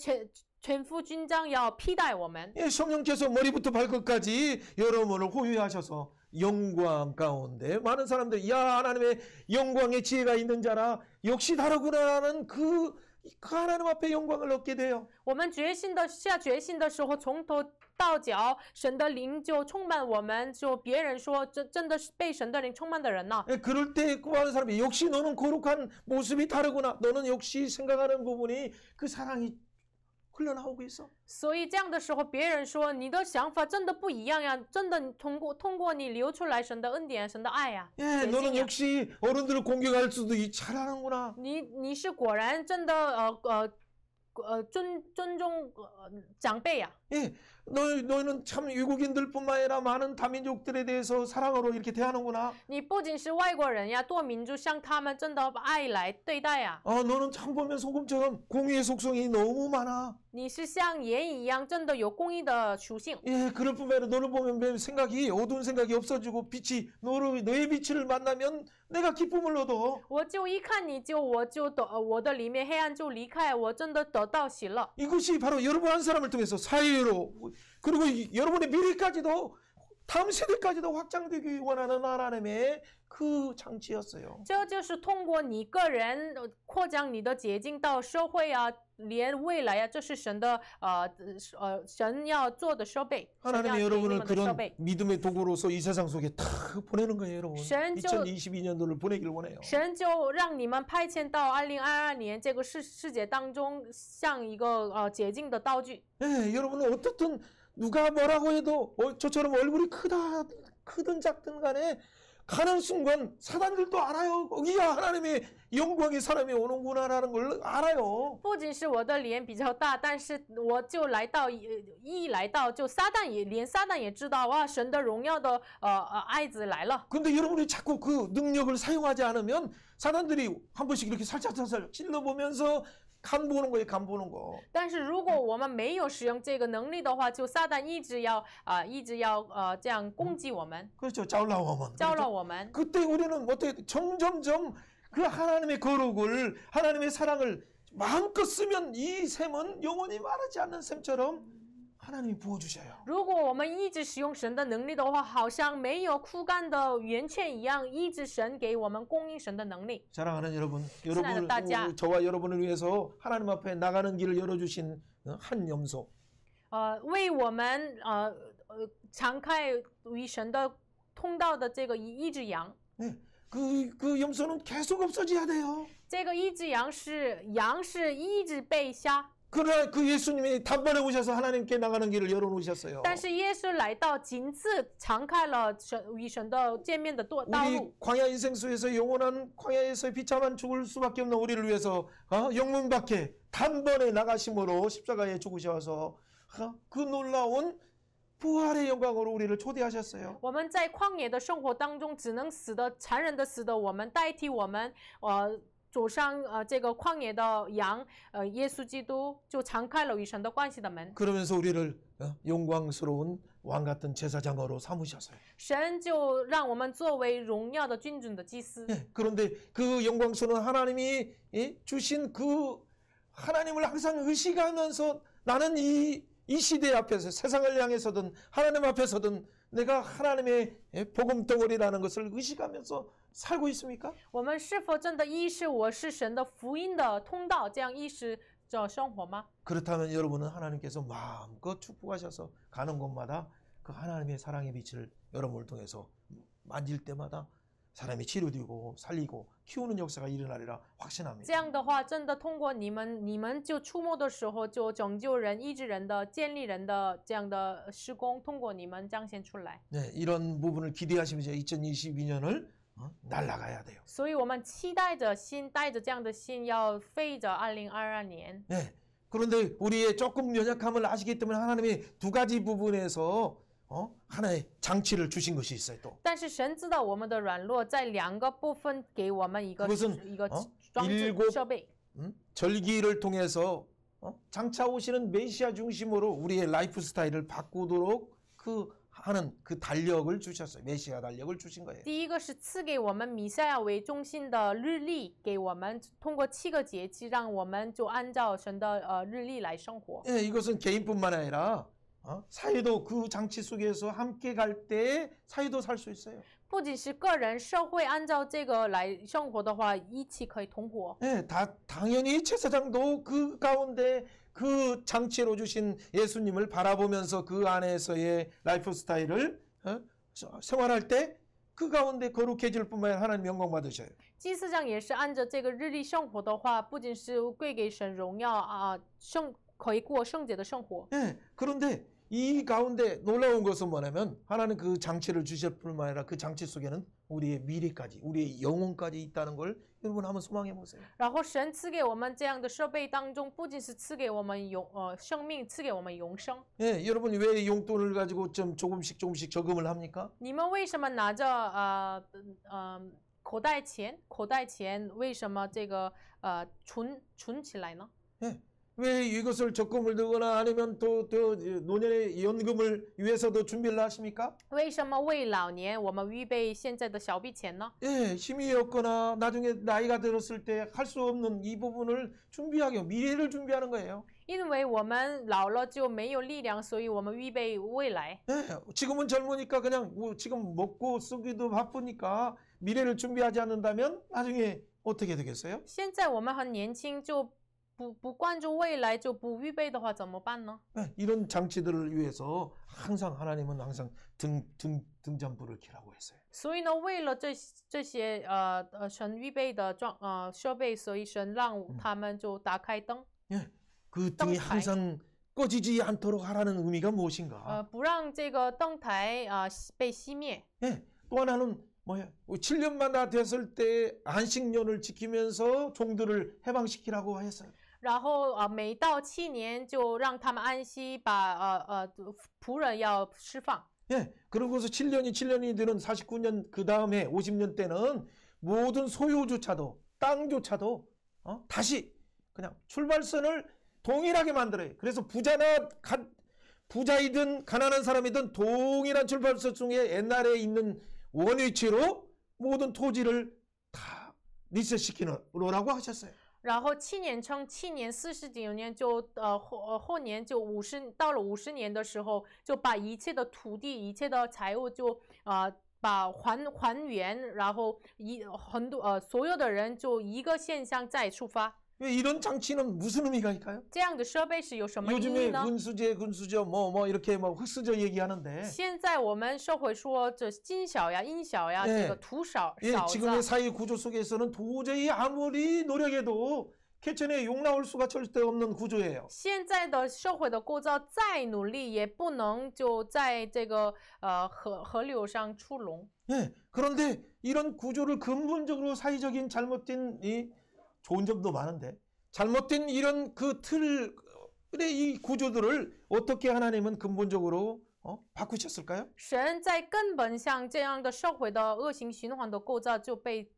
Speaker 2: 全副军装要披戴我们。
Speaker 1: 예, 성령께서 머리부터 발끝까지 여러분을 호위하셔서 영광 가운데 많은 사람들 야 하나님의 영광의 지혜가 있는 자라 역시 다르구나라는 그 하나님 앞에 영광을 얻게 돼요.
Speaker 2: 我们下决心的时候，从头到脚，神的灵就充满我们，就别人说真的是被神的灵充满的人呢。
Speaker 1: 예, 그럴 때 구하는 사람이 역시 너는 거룩한 모습이 다르구나. 너는 역시 생각하는 부분이 그 사랑이 흘러나오고 있어.
Speaker 2: 所以这样的时候，别人说你的想法真的不一样呀，真的通过你流出来神的恩典、神的爱呀。
Speaker 1: 예, 너는 역시 어른들을 공격할 수도 잘하는구나.
Speaker 2: 你是果然真的尊重长辈呀。
Speaker 1: 예, 너희는 참 외국인들뿐만 아니라 많은 다민족들에 대해서 사랑으로 이렇게 대하는구나.
Speaker 2: 你不仅是外国人呀，多民族向他们真的爱来对待呀。
Speaker 1: 너는 참 보면 소금처럼 공의의 속성이 너무 많아.
Speaker 2: 你是像盐一样，真的有公义的属性。
Speaker 1: 예, 그럴 뿐만 아니라 너를 보면 생각이 어두운 생각이 없어지고 빛이 너의 빛을 만나면 내가 기쁨을 얻어.
Speaker 2: 我就一看你我的里面黑暗就离开，我真的得到喜乐。
Speaker 1: 이것이 바로 여러분 한 사람을 통해서 사회로 그리고 여러분의 미래까지도 다음 세대까지도 확장되기 원하는 하나님의 그 장치였어요.
Speaker 2: 这就是通过你个人扩张你的捷径到社会啊，连未来啊，这是神的神要做的设备。
Speaker 1: 하나님이 여러분을 그런 믿음의 도구로서 이 세상 속에 탁 보내는 거예요, 여러분. 2022년도를 보내길 원해요.
Speaker 2: 神就让你们派遣到2022年这个世界当中，像一个捷径的道具。
Speaker 1: 네, 여러분은 어떻든 누가 뭐라고 해도 저처럼 얼굴이 크든 작든 간에 가는 순간 사단들도 알아요. 거기야 하나님의 영광이 사람이 오는구나라는 걸 알아요.
Speaker 2: 不仅是我的脸比较大，但是我就来到一来到，就连撒旦也知道哇，神的荣耀的爱子来了。
Speaker 1: 근데 여러분이 자꾸 그 능력을 사용하지 않으면 사단들이 한 번씩 이렇게 살짝 찔러보면서 간 보는 거예요. 간 보는 거.
Speaker 2: 但是如果我们没有使用这个能力的话，就撒旦一直要这样攻击我们，
Speaker 1: 그렇죠. 짜올라오면.
Speaker 2: 招了我们。
Speaker 1: 그때 우리는 어떻게 점점점 그 하나님의 거룩을 하나님의 사랑을 마음껏 쓰면 이 샘은 영원히 마르지 않는 샘처럼 하나님이 부어주셔요.
Speaker 2: 如果我们一直使用神的能力的话，好像没有枯干的源泉一样，一直神给我们供应神的能力。
Speaker 1: 사랑하는 여러분,
Speaker 2: 친하는 따자.
Speaker 1: 저와 여러분을 위해서 하나님 앞에 나가는 길을 열어주신 한 염소.
Speaker 2: 为我们敞开与神的通道的这个一只羊。
Speaker 1: 네, 그 염소는 계속 없어져야 돼요.
Speaker 2: 这个一只羊是一直被杀，
Speaker 1: 그러나 그 예수님이 단번에 오셔서 하나님께 나가는 길을 열어놓으셨어요.
Speaker 2: 但是耶稣来到，仅次敞开了与神的见面的道
Speaker 1: 우리
Speaker 2: 路。
Speaker 1: 광야 인생수에서 영원한 광야에서 비참한 죽을 수밖에 없는 우리를 위해서 영문 밖에 단번에 나가심으로 십자가에 죽으셔서 그 놀라운 부활의 영광으로 우리를 초대하셨어요.
Speaker 2: 我们在旷野的生活当中，只能残忍的死的我们，代替我们走上这个旷野的羊，耶稣基督就敞开了与神的关系的门。
Speaker 1: 그러면서 우리를 영광스러운 왕 같은 제사장으로 삼으셨어요.
Speaker 2: 神就让我们作为荣耀的君尊的祭司。
Speaker 1: 그런데 그 영광스러운 하나님이 주신 그 하나님을 항상 의식하면서 나는 이 시대 앞에서 세상을 향해서든 하나님 앞에서든 내가 하나님의 복음 덩어리라는 것을 의식하면서 살고 있습니까?
Speaker 2: 我们是否真的意识我是神的福音的通道，这样意识着生活吗？
Speaker 1: 그렇다면 여러분은 하나님께서 마음껏 축복하셔서 가는 곳마다 그 하나님의 사랑의 빛을 여러분을 통해서 만질 때마다 사람이 치료되고 살리고 키우는 역사가 일어나리라
Speaker 2: 这
Speaker 1: 확신합니다.
Speaker 2: 样的话，真的通过你们就触摸的时候，就拯救人、医治人的、建立人的这样的施工，通过你们彰显出来。
Speaker 1: 네, 이런 부분을 기대하시면서 2022년을 날아가야 돼요.
Speaker 2: 所以我们期待着带着这样的心，要飞着2022年。
Speaker 1: 네, 그런데 우리의 조금 연약함을 아시기 때문에 하나님이 두 가지 부분에서 하나의 장치를 주신 것이 있어요. 또
Speaker 2: 但是神知道我们的软弱，在2个部分给我们一个
Speaker 1: 그것은
Speaker 2: 装置
Speaker 1: 일곱
Speaker 2: 设备。
Speaker 1: 절기를 통해서 장차 오시는 메시아 중심으로 우리의 라이프 스타일을 바꾸도록 하는 그 달력을 주셨어요. 메시아 달력을 주신 거예요.
Speaker 2: 第一个是赐给我们弥赛亚为中心的日历，给我们通过7个节气，让我们就按照神的日历来生活。
Speaker 1: 예, 이것은 개인뿐만 아니라 사회도 그 장치 속에서 함께 갈 때 사회도 살 수 있어요.
Speaker 2: 不仅是个人，社会按照这个来生活的话，一起可以同活。
Speaker 1: 예, 당연히 제사장도 그 가운데 그 장치로 주신 예수님을 바라보면서 그 안에서의 라이프 스타일을 생활할 때 그 가운데 거룩해질 뿐만 아니라 하나님 영광 받으셔요.
Speaker 2: 祭司长也是按照这个日历生活的话，不仅是归给神荣耀可以过圣洁的生活。
Speaker 1: 예, 그런데 이 가운데 놀라운 것은 뭐냐면 하나님 그 장치를 주실 뿐만 아니라 그 장치 속에는 우리의 미래까지, 우리의 영혼까지 있다는 걸 여러분 한번 소망해 보세요.
Speaker 2: 然后神赐给我们这样的设备当中，不仅是赐给我们生命，赐给我们永生。
Speaker 1: 예, 여러분 왜 용돈을 가지고 좀 조금씩 저금을 합니까?
Speaker 2: 你们为什么拿着口袋钱为什么这个存起来呢？
Speaker 1: 예, 왜 이것을 적금을 들거나 아니면 또 노년의 연금을 위해서도 준비를 하십니까?
Speaker 2: 为什么为老年我们预备现在的小笔钱呢？
Speaker 1: 예, 힘이 없거나 나중에 나이가 들었을 때 할 수 없는 이 부분을 준비하기, 미래를 준비하는 거예요.
Speaker 2: 因为我们老了就没有力量，所以我们预备未来。
Speaker 1: 예, 지금은 젊으니까 그냥 지금 먹고 쓰기도 바쁘니까 미래를 준비하지 않는다면 나중에 어떻게 되겠어요?
Speaker 2: 现在我们很年轻，就不关注未来，就不预备的话怎么办呢？
Speaker 1: 예, 이런 장치들을 위해서 항상 하나님은 항상 등잔불을 켜라고 했어요.
Speaker 2: 所以呢，为了这些神预备的设备，所以神让他们就打开灯，
Speaker 1: 예, 그 등이 항상 꺼지지 않도록 하라는 의미가 무엇인가?
Speaker 2: 不让这个灯台被熄灭。
Speaker 1: 예, 또 하나는 7년마다 됐을 때 안식년을 지키면서 종들을 해방시키라고 했어요.
Speaker 2: 然后每到7年就让他们安息，把仆人要释放。
Speaker 1: 예, 그러고서 7년이 되는 49년 그 다음에 50년 때는 모든 소유조차도 땅조차도 다시 그냥 출발선을 동일하게 만들어요. 그래서 부자이든 가난한 사람이든 동일한 출발선 중에 옛날에 있는 원위치로 모든 토지를 다 리셋시키라고 하셨어요.
Speaker 2: 然后7年称7年49年就后年就到了50年的时候，就把一切的土地、一切的财物就把还原，然后很多所有的人就一个现象再出发。
Speaker 1: 이런 장치는 무슨 의미가 있을까요?
Speaker 2: 这样的设备是有什么意义
Speaker 1: 요즘에
Speaker 2: 呢？
Speaker 1: 군수저 뭐 이렇게 뭐 흑수저 얘기하는데
Speaker 2: 现在我们社会说这金小呀、阴小呀，
Speaker 1: 예
Speaker 2: 这个土少
Speaker 1: 예,
Speaker 2: 少子。
Speaker 1: 지금의 사회 구조 속에서는 도저히 아무리 노력해도 개천에 용 나올 수가 절대 없는 구조예요.
Speaker 2: 现在的社会的构造再努力也不能就在这个河流上出笼。
Speaker 1: 예, 그런데 이런 구조를 근본적으로 사회적인 잘못된 좋은 점도 많은데 잘못된 이런 그 틀의 이 구조들을 어떻게 하나님은 근본적으로 바꾸셨을까요?
Speaker 2: 神在根本上这样的社会的恶性循环的构造就被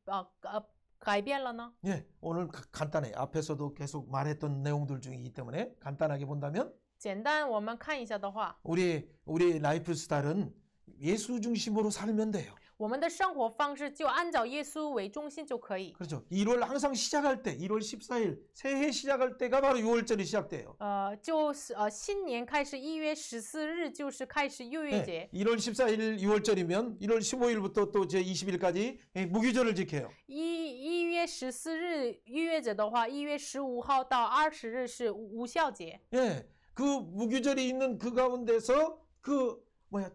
Speaker 2: 改变了呢？
Speaker 1: 예, 오늘 간단해. 앞에서도 계속 말했던 내용들 중이기 때문에 간단하게 본다면
Speaker 2: 简单我们看一下的话，
Speaker 1: 우리 라이프 스타일은 예수 중심으로 살면 돼요.
Speaker 2: 我们的生活方式就按照耶稣为中心就可以。
Speaker 1: 그렇죠. 1월 항상 시작할 때 1월 14일 새해 시작할 때가 바로 6월절이 시작돼요.
Speaker 2: 就是新年开始1月14日就是开始逾越节。
Speaker 1: 1월 14일 6월절이면 1월 15일부터 또 제 20일까지 무기절을 지켜요.
Speaker 2: 1月14日逾越节的话，1月15号到20日是无效节。
Speaker 1: 예, 그 무기절이 있는 그 가운데서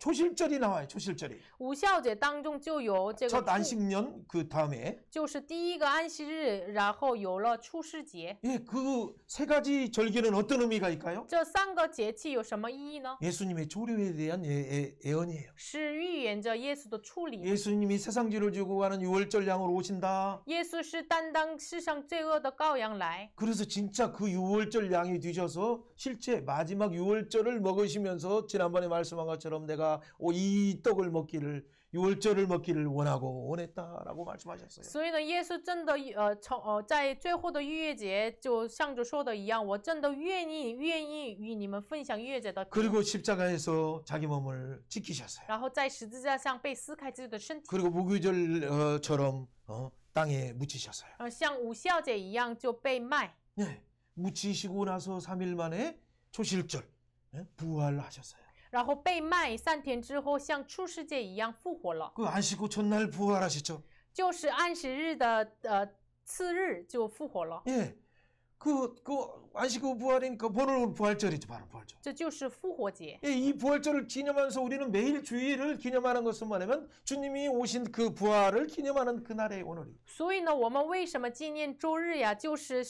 Speaker 1: 초실절이 나와요. 초실절이.
Speaker 2: 无效节当中就有这个
Speaker 1: 첫 안식년 그 다음에
Speaker 2: 就是第一个安息日，然后有了初世节。
Speaker 1: 예, 그 세 가지 절기는 어떤 의미가 있을까요?
Speaker 2: 这3个节气有什么意义呢？
Speaker 1: 예수님의 조류에 대한 예언이에요.
Speaker 2: 是预言着耶稣的处理。
Speaker 1: 예수님이 세상지를 지고 가는 6월절 양으로 오신다.
Speaker 2: 耶稣是担当世上罪恶的羔羊来。
Speaker 1: 그래서 진짜 그 6월절 양이 되셔서 실제 마지막 6월절을 먹으시면서 지난번에 말씀한 것처럼 내가 이 떡을 먹기를 6월절을 먹기를 원했다라고 말씀하셨어요.
Speaker 2: 所以呢，耶稣真的在最后的逾越节，就像着说的一样，我真的愿意与你们分享逾越节的。
Speaker 1: 그리고 십자가에서 자기 몸을 지키셨어요.
Speaker 2: 然后在十字架上被撕开自己的身体，
Speaker 1: 그리고 무교절처럼 땅에 묻히셨어요.
Speaker 2: 像无效节一样就被卖。
Speaker 1: 네, 묻히시고 나서 3일 만에 초실절 부활하셨어요.
Speaker 2: 然后被卖3天之后，像初世界一样复活了，
Speaker 1: 그 안식구 첫날 부활하셨죠.
Speaker 2: 就是安息日的次日就复活了，
Speaker 1: 예, 그 안식구 부활이니까 바로 부활절이죠, 바로 부활절.
Speaker 2: 这就是复活节。
Speaker 1: 예, 이 부활절을 기념하면서 우리는 매일 주일을 기념하는 것은 뭐냐면 주님이 오신 그 부활을 기념하는 그날의 오늘이.
Speaker 2: 所以呢，我们为什么纪念周日呀？就是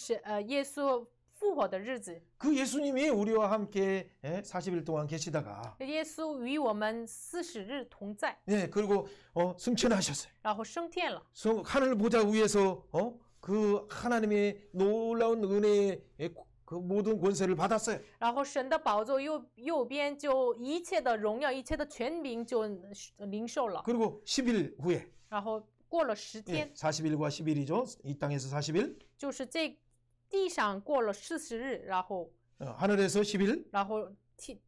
Speaker 2: 耶稣复活的日子。
Speaker 1: 그 예수님이 우리와 함께 40일 동안 계시다가
Speaker 2: 耶稣与我们40日同在，
Speaker 1: 예, 그리고 승천하셨어요.
Speaker 2: 然后升天了。
Speaker 1: 하늘 보좌 위에서 그 하나님의 놀라운 은혜의 그 모든 권세를 받았어요.
Speaker 2: 然后神的宝座右边就一切的荣耀、一切的权柄就领受了。
Speaker 1: 그리고 10일 후에
Speaker 2: 然后过了10天，
Speaker 1: 40일과 10일이죠. 이 땅에서 40일,
Speaker 2: 就是这地上过了40日，然后
Speaker 1: 하늘에서 10일.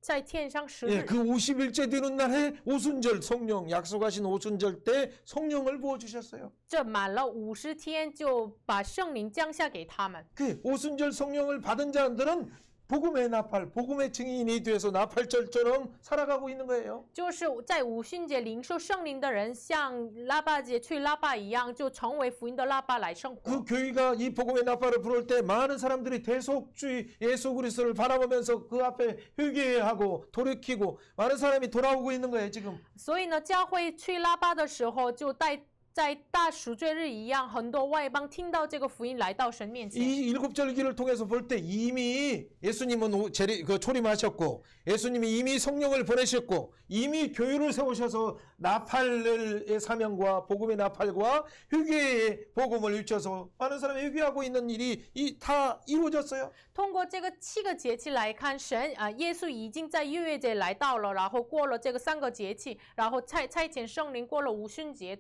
Speaker 2: 在天上10
Speaker 1: 예,
Speaker 2: 日。
Speaker 1: 그 50일째 되는 날에 오순절 성령 약속하신 오순절 때 성령을 부어 주셨어요.
Speaker 2: 这满了50天，就把圣灵降下给他们。
Speaker 1: 그 오순절 성령을 받은 자들은 복음의 나팔, 복음의 증인이 돼서 나팔절처럼 살아가고 있는 거예요.
Speaker 2: 就是在五旬节领受圣灵的人，像喇叭节吹喇叭一样，就成为福音的喇叭来生活。
Speaker 1: 그 교회가 이 복음의 나팔을 부를 때 많은 사람들이 대속주의 예수 그리스도를 바라보면서 그 앞에 회개하고 돌이키고 많은 사람이 돌아오고 있는 거예요, 지금.
Speaker 2: 所以呢，教会吹喇叭的时候，就带在大赎罪日一样，很多外邦听到这个福音来到神面前。
Speaker 1: 이 일곱 절기를 통해서 볼 때 이미 예수님은 초림하셨고 예수님이 이미 성령을 보내셨고 이미 교회를 세우셔서 나팔의 사명과 복음의 나팔과 회개의 복음을 일쳐서 많은 사람이 회개하고 있는 일이 다 이루어졌어요.
Speaker 2: 通过这个7个节气来看，耶稣已经在逾越节来到了，然后过了这个3个节气，然后差遣圣灵过了五旬节，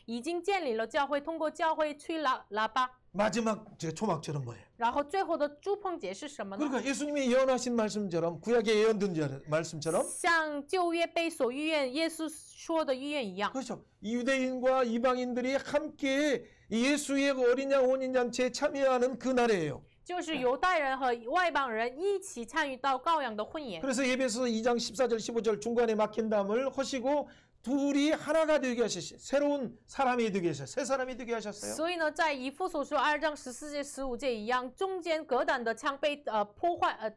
Speaker 2: 已经建立了教会，通过教会吹喇叭。
Speaker 1: 마지막 초막절은 뭐예요?
Speaker 2: 然后最后的祝棚节是什么呢？
Speaker 1: 그러니까 예수님이 예언하신 말씀처럼 구약에 예언된 말씀처럼
Speaker 2: 像旧约被所预言，耶稣说的预言一样。
Speaker 1: 그렇죠. 유대인과 이방인들이 함께 예수의 어린 양 혼인 잔치에 참여하는 그 날이에요.
Speaker 2: 就是犹太人和外邦人一起参与到羔羊的婚宴。
Speaker 1: 그래서 예배서 2장 14절 15절 중간에 막힌 담을 허시고 둘이 하나가 되게 하셨어요. 새로운 사람이 되게 하셨어요. 새 사람이 되게 하셨어요.
Speaker 2: 所以呢，在以弗所书2章14节15节一样，中间隔挡的墙被破坏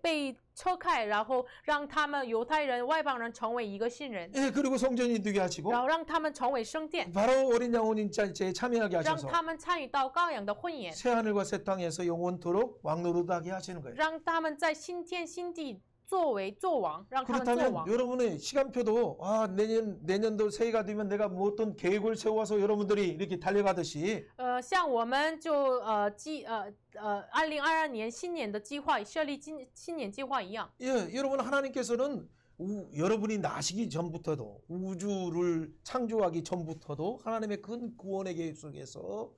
Speaker 2: 被撤开，然后让他们犹太人、外邦人成为一个新人，
Speaker 1: 예, 그리고 성전이 되게 하시고
Speaker 2: 然后让他们成为圣殿，
Speaker 1: 바로 어린 양 혼인 잔치에 참여하게
Speaker 2: 让
Speaker 1: 하셔서
Speaker 2: 他们参与到羔羊的婚宴，
Speaker 1: 새 하늘과 새 땅에서 영원토록 왕노릇하게 하시는 거예요.
Speaker 2: 让他们在新天新地作王，让他们做
Speaker 1: 그렇다면
Speaker 2: 王。
Speaker 1: 여러분의 시간표도 내년도 새해가 되면 내가 뭐 어떤 계획을 세워서 여러분들이 이렇게 달려가듯이
Speaker 2: 像我们就2022年新年的计划设立新年计划一样。
Speaker 1: 예, 여러분 하나님께서는 여러분이 나시기 전부터도 우주를 창조하기 전부터도 하나님의 큰 구원의 계획 속에서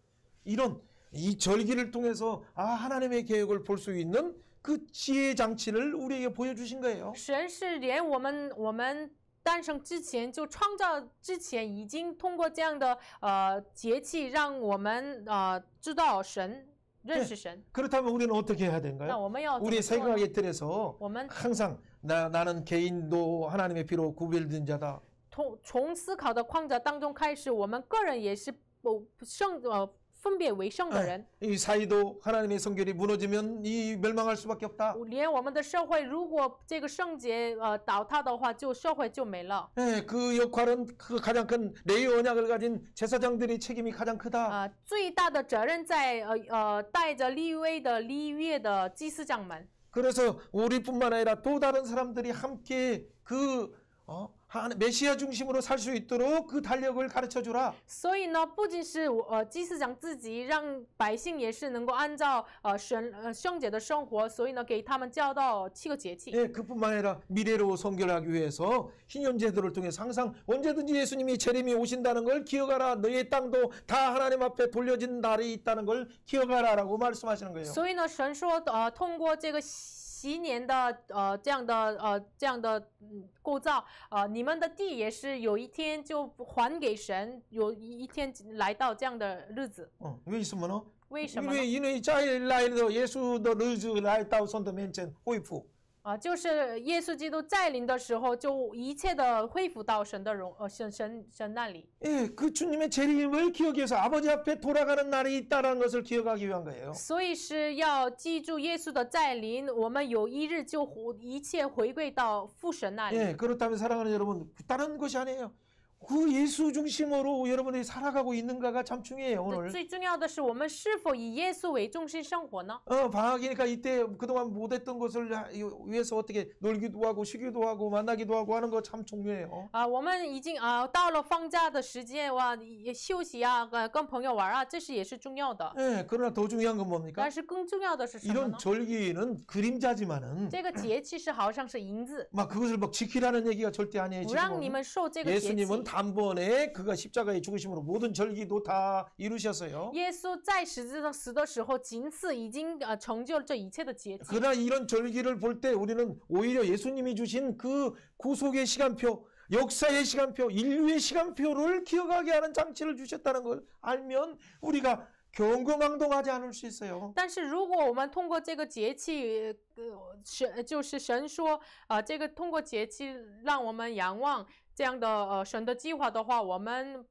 Speaker 1: 이런 이 절기를 통해서 하나님의 계획을 볼 수 있는 그 지혜 장치를 우리에게 보여주신 거예요.
Speaker 2: 神是连我们诞生之前就创造之前，已经通过这样的节气，让我们知道神，认识神。
Speaker 1: 그렇다면 우리는 어떻게 해야
Speaker 2: 那
Speaker 1: 된가요?
Speaker 2: 我们要怎
Speaker 1: 우리
Speaker 2: 么做呢？
Speaker 1: 생각의 틀에서
Speaker 2: 我们
Speaker 1: 항상 나는 개인도 하나님의 피로 구별된 자다.
Speaker 2: 从思考的框架当中开始，我们个人也是分别为圣的人。
Speaker 1: 이 사이도 하나님의 성결이 무너지면 이 멸망할 수밖에 없다.
Speaker 2: 连我们的社会，如果这个圣洁倒塌的话，社会就没了。
Speaker 1: 예, 그 역할은 그 가장 큰 레위 언약을 가진 제사장들의 책임이 가장 크다.
Speaker 2: 最大的责任在带着立位的立约的祭司长们。
Speaker 1: 그래서 우리뿐만 아니라 또 다른 사람들이 함께 메시아 중심으로 살 수 있도록 그 달력을 가르쳐 주라.
Speaker 2: 所以呢，不仅是祭司长自己，让百姓也是能够按照圣洁的生活，所以呢，给他们教导7个节气。
Speaker 1: 예, 그뿐만 아니라 미래로 성결하기 위해서 신년제도를 통해서 항상 언제든지 예수님이 재림이 오신다는 걸 기억하라. 너의 땅도 다 하나님 앞에 돌려진 날이 있다는 걸 기억하라라고 말씀하시는 거예요.
Speaker 2: 所以呢，神说通过这个习年的这样的构造，你们的地也是有一天就还给神，有一天来到这样的日子。
Speaker 1: 왜 있으면은
Speaker 2: 为什么呢？
Speaker 1: 이는 자일라일도 예수도 르즈 라이다우 선더 멘첸 호이프.
Speaker 2: 就是耶稣基督再临的时候，就一切的恢复到神的神那里。
Speaker 1: 예, 그 주님의 재림을 기억해서 아버지 앞에 돌아가는 날이 있다는 것을 기억하기 위한 거예요.
Speaker 2: 所以是要记住耶稣的再临，我们有一日就一切回归到父神那里。
Speaker 1: 예, 그렇다면 사랑하는 여러분, 다른 것이 아니에요. 그 예수 중심으로 여러분들이 살아가고 있는가가 참 중요해요, 오늘.
Speaker 2: 最重要的是，我们是否以耶稣为中心生活呢？
Speaker 1: 방학이니까 이때 그동안 못했던 것을 위해서 어떻게 놀기도 하고 쉬기도 하고 만나기도 하고 하는 거 참 중요해요.
Speaker 2: 我们已经到了放假的时间哇，休息啊，跟朋友玩啊，这是也是重要的。
Speaker 1: 예, 그러나 더 중요한 건 뭡니까?
Speaker 2: 但是更重要的是什么
Speaker 1: 이런
Speaker 2: 呢？
Speaker 1: 절기는 그림자지만은
Speaker 2: 这个节气是好像是银子，
Speaker 1: 막 그것을 막 지키라는 얘기가 절대 아니에요.
Speaker 2: 不让你
Speaker 1: 지금은.
Speaker 2: 们受这个节气。
Speaker 1: 예수님은 단번에 그가 십자가의 죽으심으로 모든 절기도 다 이루셨어요.
Speaker 2: 耶稣在十字上死的时候，仅此已经成就了这一切的节气。
Speaker 1: 그러나 이런 절기를 볼 때 우리는 오히려 예수님이 주신 그 구속의 시간표, 역사의 시간표, 인류의 시간표를 기억하게 하는 장치를 주셨다는 걸 알면 우리가 경거망동하지 않을 수 있어요.
Speaker 2: 但是如果我们通过这个节气，就是神说这个通过节气让我们仰望这样的神的计划的话，我们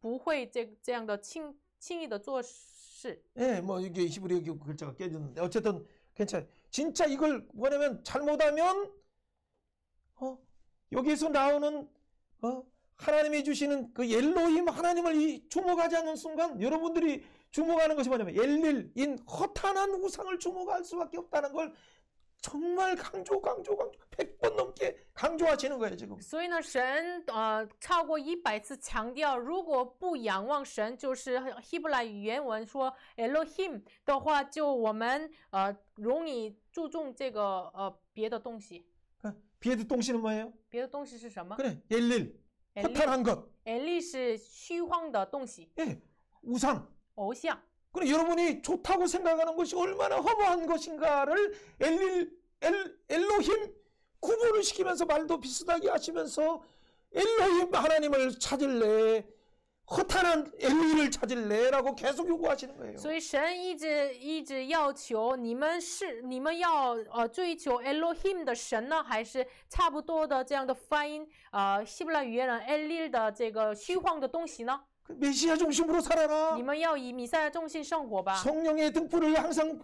Speaker 2: 不会这样的轻易的做事。
Speaker 1: 예, 뭐 이게 히브리 글자가 깨졌는데 어쨌든 괜찮아요. 진짜 이걸 뭐냐면 잘못하면 여기서 나오는 하나님이 주시는 그 엘로힘 하나님을 주목하지 않는 순간 여러분들이 주목하는 것이 뭐냐면 엘릴인 허탄한 우상을 주목할 수밖에 없다는 걸 정말 강조 100번 넘게 강조하시는 거예요 지금.
Speaker 2: 所以呢，神超过100次强调，如果不仰望神，就是希伯来语原文说 Elohim 的话，就我们容易注重这个别的东西。
Speaker 1: 别的东西는 뭐예요?
Speaker 2: 别的东西是什么？
Speaker 1: 그래 엘릴 허탄한 것.
Speaker 2: 엘리是虚妄的东西，
Speaker 1: 예, 우상.
Speaker 2: 偶像。
Speaker 1: 그럼 여러분이 좋다고 생각하는 것이 얼마나 허무한 것인가를 엘로힘 구분을 시키면서 말도 비슷하게 하시면서 엘로힘 하나님을 찾을래 허탄한 엘리를 찾을래라고 계속 요구하시는 거예요.
Speaker 2: 所以神一直要求你们要追求 Elohim 的神呢，还是差不多的这样的发音希伯来语言的 Elil 的这个虚幻的东西呢？
Speaker 1: 메시아 중심으로 살아라.
Speaker 2: 你们要以弥赛亚中心生活吧。
Speaker 1: 성령의 등불을 항상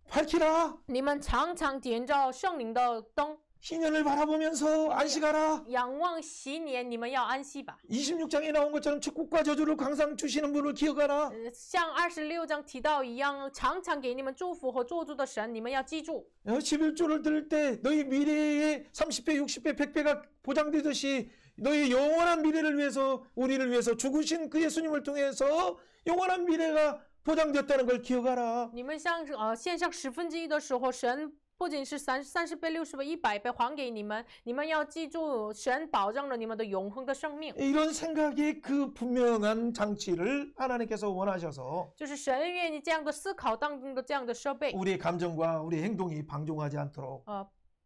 Speaker 1: 밝히라.
Speaker 2: 你们常常点照圣灵的灯，
Speaker 1: 희년을 바라보면서 안식하라.
Speaker 2: 仰望禧年，你们要安息吧。
Speaker 1: 26장에 나온 것처럼 축복과 저주를 항상 주시는 분을 기억하라.
Speaker 2: 像26章提到一样，常常给你们祝福和做主的神，你们要记住。
Speaker 1: 11조를 들을 때 너희 미래의 30배, 60배, 100배가 보장되듯이 너희 영원한 미래를 위해서 우리를 위해서 죽으신 그 예수님을 통해서 영원한 미래가 보장됐다는 걸 기억하라.
Speaker 2: 你们像献上1/10的时候，神不仅是30倍、60倍、100倍还给你们，你们要记住，神保障了你们的永恒的生命。
Speaker 1: 이런 생각의 그 분명한 장치를 하나님께서 원하셔서
Speaker 2: 就是神愿意这样的思考当中的这样的设备，
Speaker 1: 우리의 감정과 우리 행동이 방종하지 않도록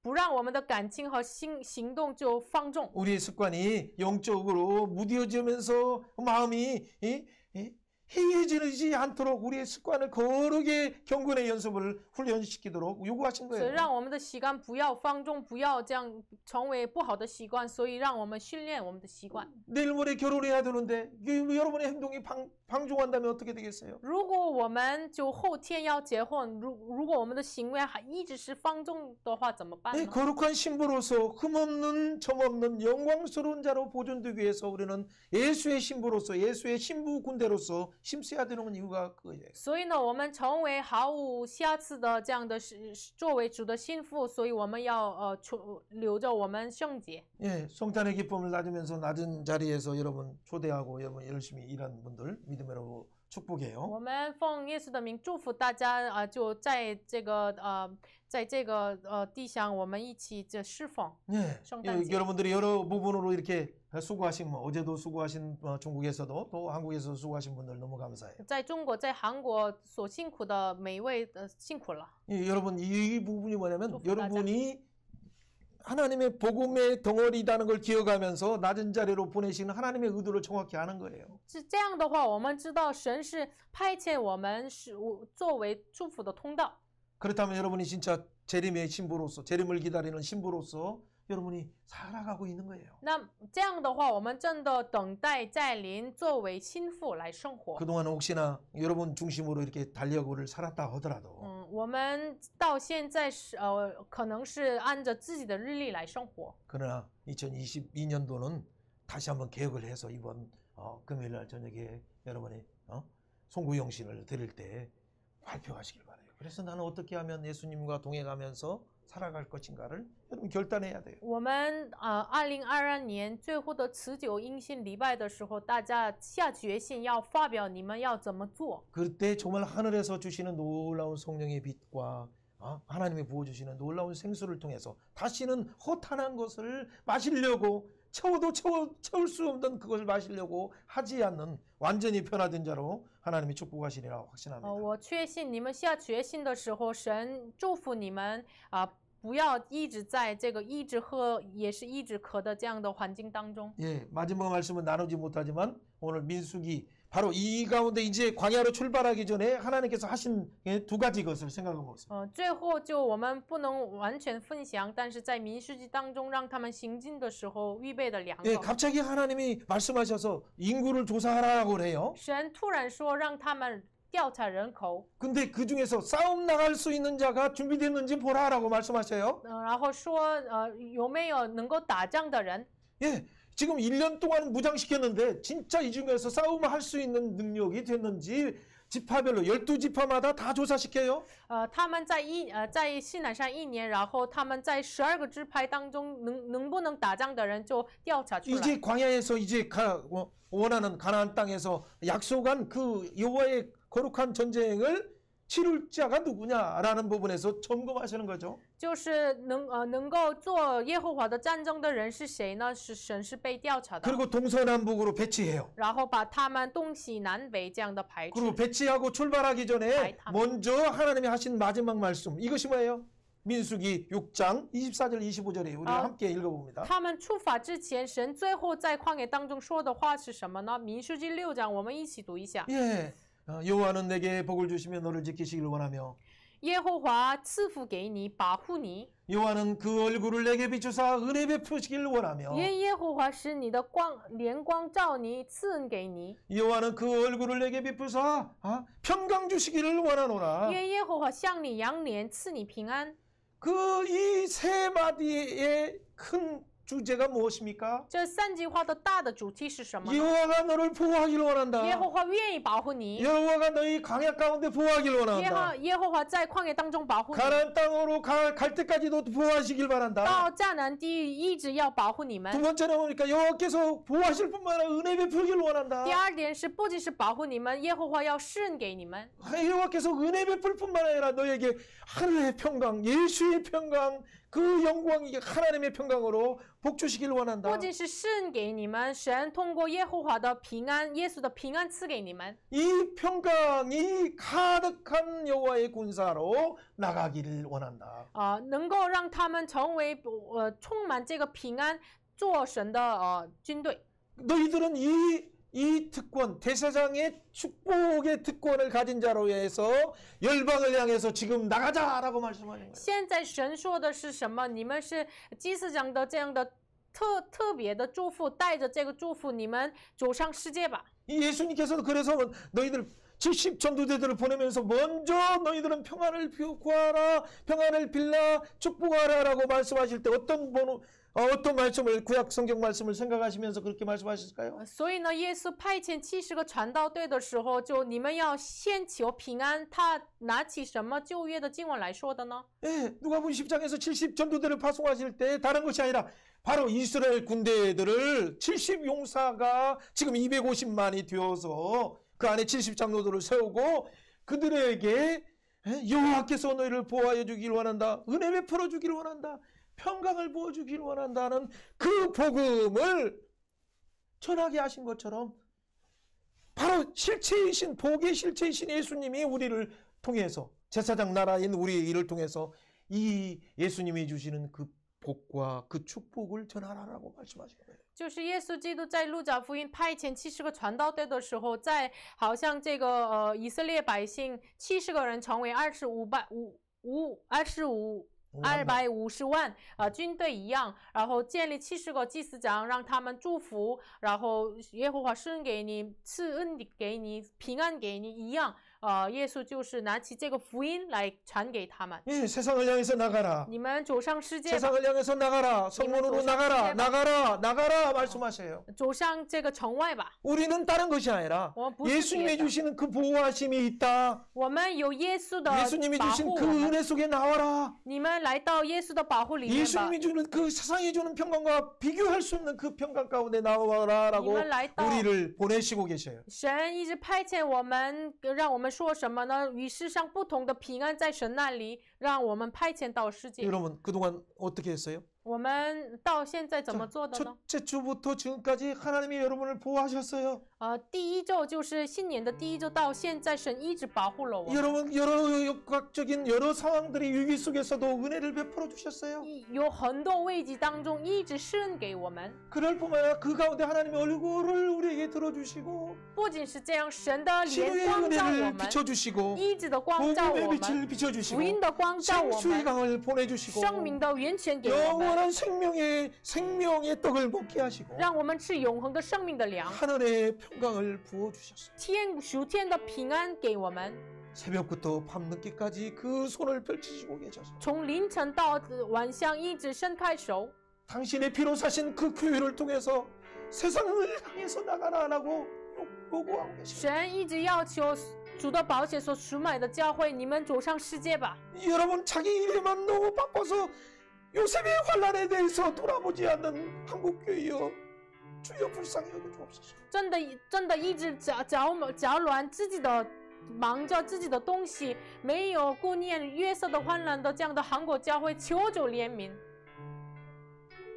Speaker 2: 不让我们的感情和行动就放纵。
Speaker 1: 우리의 습관이 영적으로 무뎌지면서 마음이 해이해지지 않도록 우리의 습관을 거룩의 경건의 연습을 훈련시키도록 요구하신
Speaker 2: 所以
Speaker 1: 거예요.
Speaker 2: 让我们的习惯不要放纵，不要这样成为不好的习惯，所以让我们训练我们的习惯。
Speaker 1: 내일 모레 결혼해야 되는데 여러분의 행동이 방종한다면 어떻게 되겠어요?
Speaker 2: 如果我们就后天要结婚，如果我们的行为还一直是放纵的话，怎么办
Speaker 1: 네,
Speaker 2: 呢？
Speaker 1: 거룩한 신부로서 흠없는 점없는 영광스러운 자로 보존되기 위해서 우리는 예수의 신부로서 예수의 신부 군대로서 힘써야 되는 이유가 그거예요.
Speaker 2: 所以呢，我们成为毫无瑕疵的这样的作为主的心腹，所以我们要留着我们圣洁。
Speaker 1: 예, 성탄의 기쁨을 낮으면서 낮은 자리에서 여러분 초대하고 여러분 열심히 일하는 분들 믿음으로 축복해요.
Speaker 2: 我们奉耶稣的名祝福大家就在这个地上，我们一起这侍奉
Speaker 1: 예,
Speaker 2: 圣诞节。
Speaker 1: 여러분들이 여러 부분으로 이렇게 수고하신 어제도 수고하신 중국에서도 또 한국에서 수고하신 분들 너무 감사해요.
Speaker 2: 在中国、在韩国所辛苦的每一位辛苦了。
Speaker 1: 예, 여러분 이 부분이 뭐냐면
Speaker 2: 축복하자.
Speaker 1: 여러분이 하나님의 복음의 덩어리라는 걸 기억하면서 낮은 자리로 보내시는 하나님의 의도를 정확히 아는 거예요.
Speaker 2: 是这样的话，我们知道神是派遣我们是作为祝福的通道。
Speaker 1: 그렇다면 여러분이 진짜 재림의 신부로서 재림을 기다리는 신부로서 여러분이 살아가고 있는 거예요.
Speaker 2: 那这样的话，我们真的等待再临，作为心腹来生活。
Speaker 1: 그동안 혹시나 여러분 중심으로 이렇게 달려고를 살았다 하더라도
Speaker 2: 我们到现在是可能是按着自己的日历来生活。
Speaker 1: 그러나 2022년도는 다시 한번 계획을 해서 이번 금요일 날 저녁에 여러분이 송구영신을 드릴 때 발표하시길 바라요. 그래서 나는 어떻게 하면 예수님과 동행하면서 살아갈 것인가를 여러분 결단해야 돼요.
Speaker 2: 我们2022年最后的持久因信礼拜的时候，大家下决心要发表你们要怎么做。
Speaker 1: 그때 정말 하늘에서 주시는 놀라운 성령의 빛과 하나님이 부어주시는 놀라운 생수를 통해서 다시는 허탄한 것을 마시려고 채워도 채울 수 없는 그것을 마시려고 하지 않는 완전히 변화된 자로 하나님이 축복하시리라 확신합니다.
Speaker 2: 我确信你们下决心的时候，神祝福你们不要一直在这个一直喝也是一直渴的这样的环境当中。
Speaker 1: 예, 마지막 말씀은 나누지 못하지만 오늘 민수기 바로 이 가운데 이제 광야로 출발하기 전에 하나님께서 하신 두 가지 것을 생각해 보겠습니다.
Speaker 2: 最后就我们不能完全分享，但是在民数记当中让他们行进的时候预备的两
Speaker 1: 예,
Speaker 2: 个。
Speaker 1: 갑자기 하나님이 말씀하셔서 인구를 조사하라고 그래요.
Speaker 2: 神突然说让他们调查人口，
Speaker 1: 근데 그 중에서 싸움 나갈 수 있는 자가 준비됐는지 보라라고 말씀하셔요.
Speaker 2: 然后说有没有能够打仗的人。
Speaker 1: 예, 지금 1년 동안 무장시켰는데 진짜 이 중에서 싸움할 수 있는 능력이 됐는지 지파별로 12지파마다 다 조사시켜요.
Speaker 2: 他们在西南山1年，然后他们在12个支派当中能不能打仗的人就调查出来。
Speaker 1: 이제 광야에서 이제 원하는 가나안 땅에서 약속한 그 여호와의 거룩한 전쟁을 치룰 자가 누구냐라는 부분에서 점검하시는 거죠.
Speaker 2: 就是能够做耶和华的战争的人是谁呢？神是被调查的，
Speaker 1: 그리고 동서남북으로 배치해요.
Speaker 2: 然后把他们东西南北这样的排
Speaker 1: 그리고
Speaker 2: 斥。
Speaker 1: 배치하고 출발하기 전에
Speaker 2: 아이탐.
Speaker 1: 먼저 하나님이 하신 마지막 말씀 이것이 뭐예요? 민수기 6장 24절 25절에 우리가 함께 읽어봅니다.
Speaker 2: 他们出发之前，神最后在旷野当中说的话是什么呢？民数记6章，我们一起读一下。
Speaker 1: 예, 여호와는 내게 복을 주시며 너를 지키시길 원하며
Speaker 2: 耶和华赐福给你，保护你。
Speaker 1: 여호와는 그 얼굴을 내게 비추사 은혜 베푸시길 원하며
Speaker 2: 愿耶和华使你的脸光照你，赐恩给你。
Speaker 1: 여호와는 그 얼굴을 내게 베푸사 평강 주시기를 원하노라.
Speaker 2: 愿耶和华向你扬脸，赐你平安。
Speaker 1: 그 이 세 마디의 큰 주제가 무엇입니까?
Speaker 2: 这3句话的大的主题是什么呢？
Speaker 1: 여호와가 너를 보호하기를 원한다.
Speaker 2: 耶和华愿意保护你，
Speaker 1: 여호와가 너희 광야 가운데 보호하기를 원한다.
Speaker 2: 耶和华在旷野当中保护你，
Speaker 1: 가나안 땅으로 갈 때까지도 보호하시길
Speaker 2: 到
Speaker 1: 바란다.
Speaker 2: 迦南地一直要保护你
Speaker 1: 두
Speaker 2: 们。
Speaker 1: 번째는 뭡니까? 여호와께서 보호하실 뿐만 아니라 은혜 베푸기를 원한다.
Speaker 2: 第二点是，不仅是保护你们，耶和华要施恩给你们。
Speaker 1: 여호와께서 은혜 베풀 뿐만 아니라 너에게 하늘의 평강, 예수의 평강, 그 영광이 하나님의 평강으로 복 주시길 원한다.
Speaker 2: 不仅是施恩给你们，神通过耶和华的平安，耶稣的平安赐给你们。
Speaker 1: 이 평강이 가득한 여호와의 군사로 나가기를 원한다.
Speaker 2: 能够让他们成为充满这个平安，做神的军队。
Speaker 1: 너희들은 이 특권, 대제사장의 축복의 특권을 가진 자로 해서 열방을 향해서 지금 나가자라고 말씀하는 거예요.
Speaker 2: 现在神说的是什么？你们是祭司长的这样的特别的祝福，带着这个祝福，你们走上世界吧。
Speaker 1: 이 예수님께서도 그래서 너희들 70 전도대들을 보내면서 먼저 너희들은 평안을 구하라, 평안을 빌라, 축복하라라고 말씀하실 때 어떤 말씀을 구약 성경 말씀을 생각하시면서 그렇게 말씀하실까요?
Speaker 2: 所以呢，耶稣派遣70个传道队的时候，就你们要先求平安。他拿起什么旧约的经文来说的呢？
Speaker 1: 예, 누가복음 10장에서 70 전도대를 파송하실 때 다른 것이 아니라 바로 이스라엘 군대들을 70 용사가 지금 250만이 되어서 그 안에 70 장로들을 세우고 그들에게 여호와께서 너희를 보호하여 주기를 원한다. 은혜 베풀어 주기를 원한다. 평강을 부어주기를 원한다는 그 복음을 전하게 하신 것처럼 바로 실체이신 복의 실체이신 예수님이 우리를 통해서 제사장 나라인 우리 일을 통해서 이 예수님이 주시는 그 복과 그 축복을 전하라라고 말씀하신 거예요.
Speaker 2: 就是耶稣基督在路加福音派遣70个传道队的时候，好像这个以色列百姓70个人成为250万军队一样，然后建立70个祭司长，让他们祝福，然后耶和华施恩给你，赐恩给你，平安给你一样。耶稣就是拿起这个福音来传给他们。
Speaker 1: 예, 세상을 향해서 나가라.
Speaker 2: 你们走上世界吧，
Speaker 1: 세상을 향해서 나가라. 성문으로 나가라. 나가라 말씀하세요.
Speaker 2: 走上这个城外吧。
Speaker 1: 우리는 다른 것이 아니라
Speaker 2: 我们不是别
Speaker 1: 예수님이
Speaker 2: 的，
Speaker 1: 주시는 그 보호하심이 있다.
Speaker 2: 我们有耶稣的
Speaker 1: 예수님이
Speaker 2: 保
Speaker 1: 주신
Speaker 2: 护
Speaker 1: 그
Speaker 2: 我们。
Speaker 1: 은혜 속에 나와라.
Speaker 2: 你们来到耶稣的保护里面吧。
Speaker 1: 예수님이 주는 그 세상이 주는 평강과 비교할 수 없는 그 평강 가운데 나와라라고
Speaker 2: 你们来到
Speaker 1: 우리를 보내시고 계셔요.
Speaker 2: 神一直派遣我们，让我们说什么呢？与世上不同的平安在神那里，让我们派遣到世界。
Speaker 1: 여러분 그동안 어떻게 했어요?
Speaker 2: 我们到现在怎么做的呢？
Speaker 1: 첫째 주부터 지금까지 하나님이 여러분을 보호하셨어요.
Speaker 2: 第一周就是新年的第一周到现在，神一直保护了我们。
Speaker 1: 여러분 여러 역각적인 여러 상황들이 위기 속에서도 은혜를 베풀어 주셨어요.
Speaker 2: 有很多危机当中一直施恩给我们。
Speaker 1: 그럴 뿐만 아니라 그 가운데 하나님의 얼굴을 우리에게 들어주시고
Speaker 2: 不仅是这样，神的脸
Speaker 1: 치유의
Speaker 2: 光照我
Speaker 1: 은혜를
Speaker 2: 们，
Speaker 1: 비춰주시고
Speaker 2: 一直的光照
Speaker 1: 복음의
Speaker 2: 我
Speaker 1: 빛을
Speaker 2: 们，
Speaker 1: 비춰주시고
Speaker 2: 福音的光照我
Speaker 1: 생수의
Speaker 2: 们，
Speaker 1: 강을 보내주시고
Speaker 2: 生命的源泉给我们，
Speaker 1: 영원한 생명의 떡을 먹게 하시고
Speaker 2: 让我们吃永恒的生命的粮，
Speaker 1: 하늘의 평강을 부어주셨어요.
Speaker 2: 属天的平安给我们。
Speaker 1: 새벽부터 밤늦게까지 그 손을 펼치시고 계셔서
Speaker 2: 从凌晨到晚上一直伸开手，
Speaker 1: 당신의 피로 사신 그 교회를 통해서 세상을 향해서 나가라라고 요구하고 계십니다.
Speaker 2: 神一直要求主的宝血所赎买的教会，你们走上世界吧。
Speaker 1: 여러분 자기 일에만 너무 바빠서 요셉의 환란에 대해서 돌아보지 않는 한국교회여 주여 불쌍히 여겨주옵소서.
Speaker 2: 真的一直搅乱自己的，忙着自己的东西，没有顾念约瑟的患难的这样的韩国教会，求主怜悯。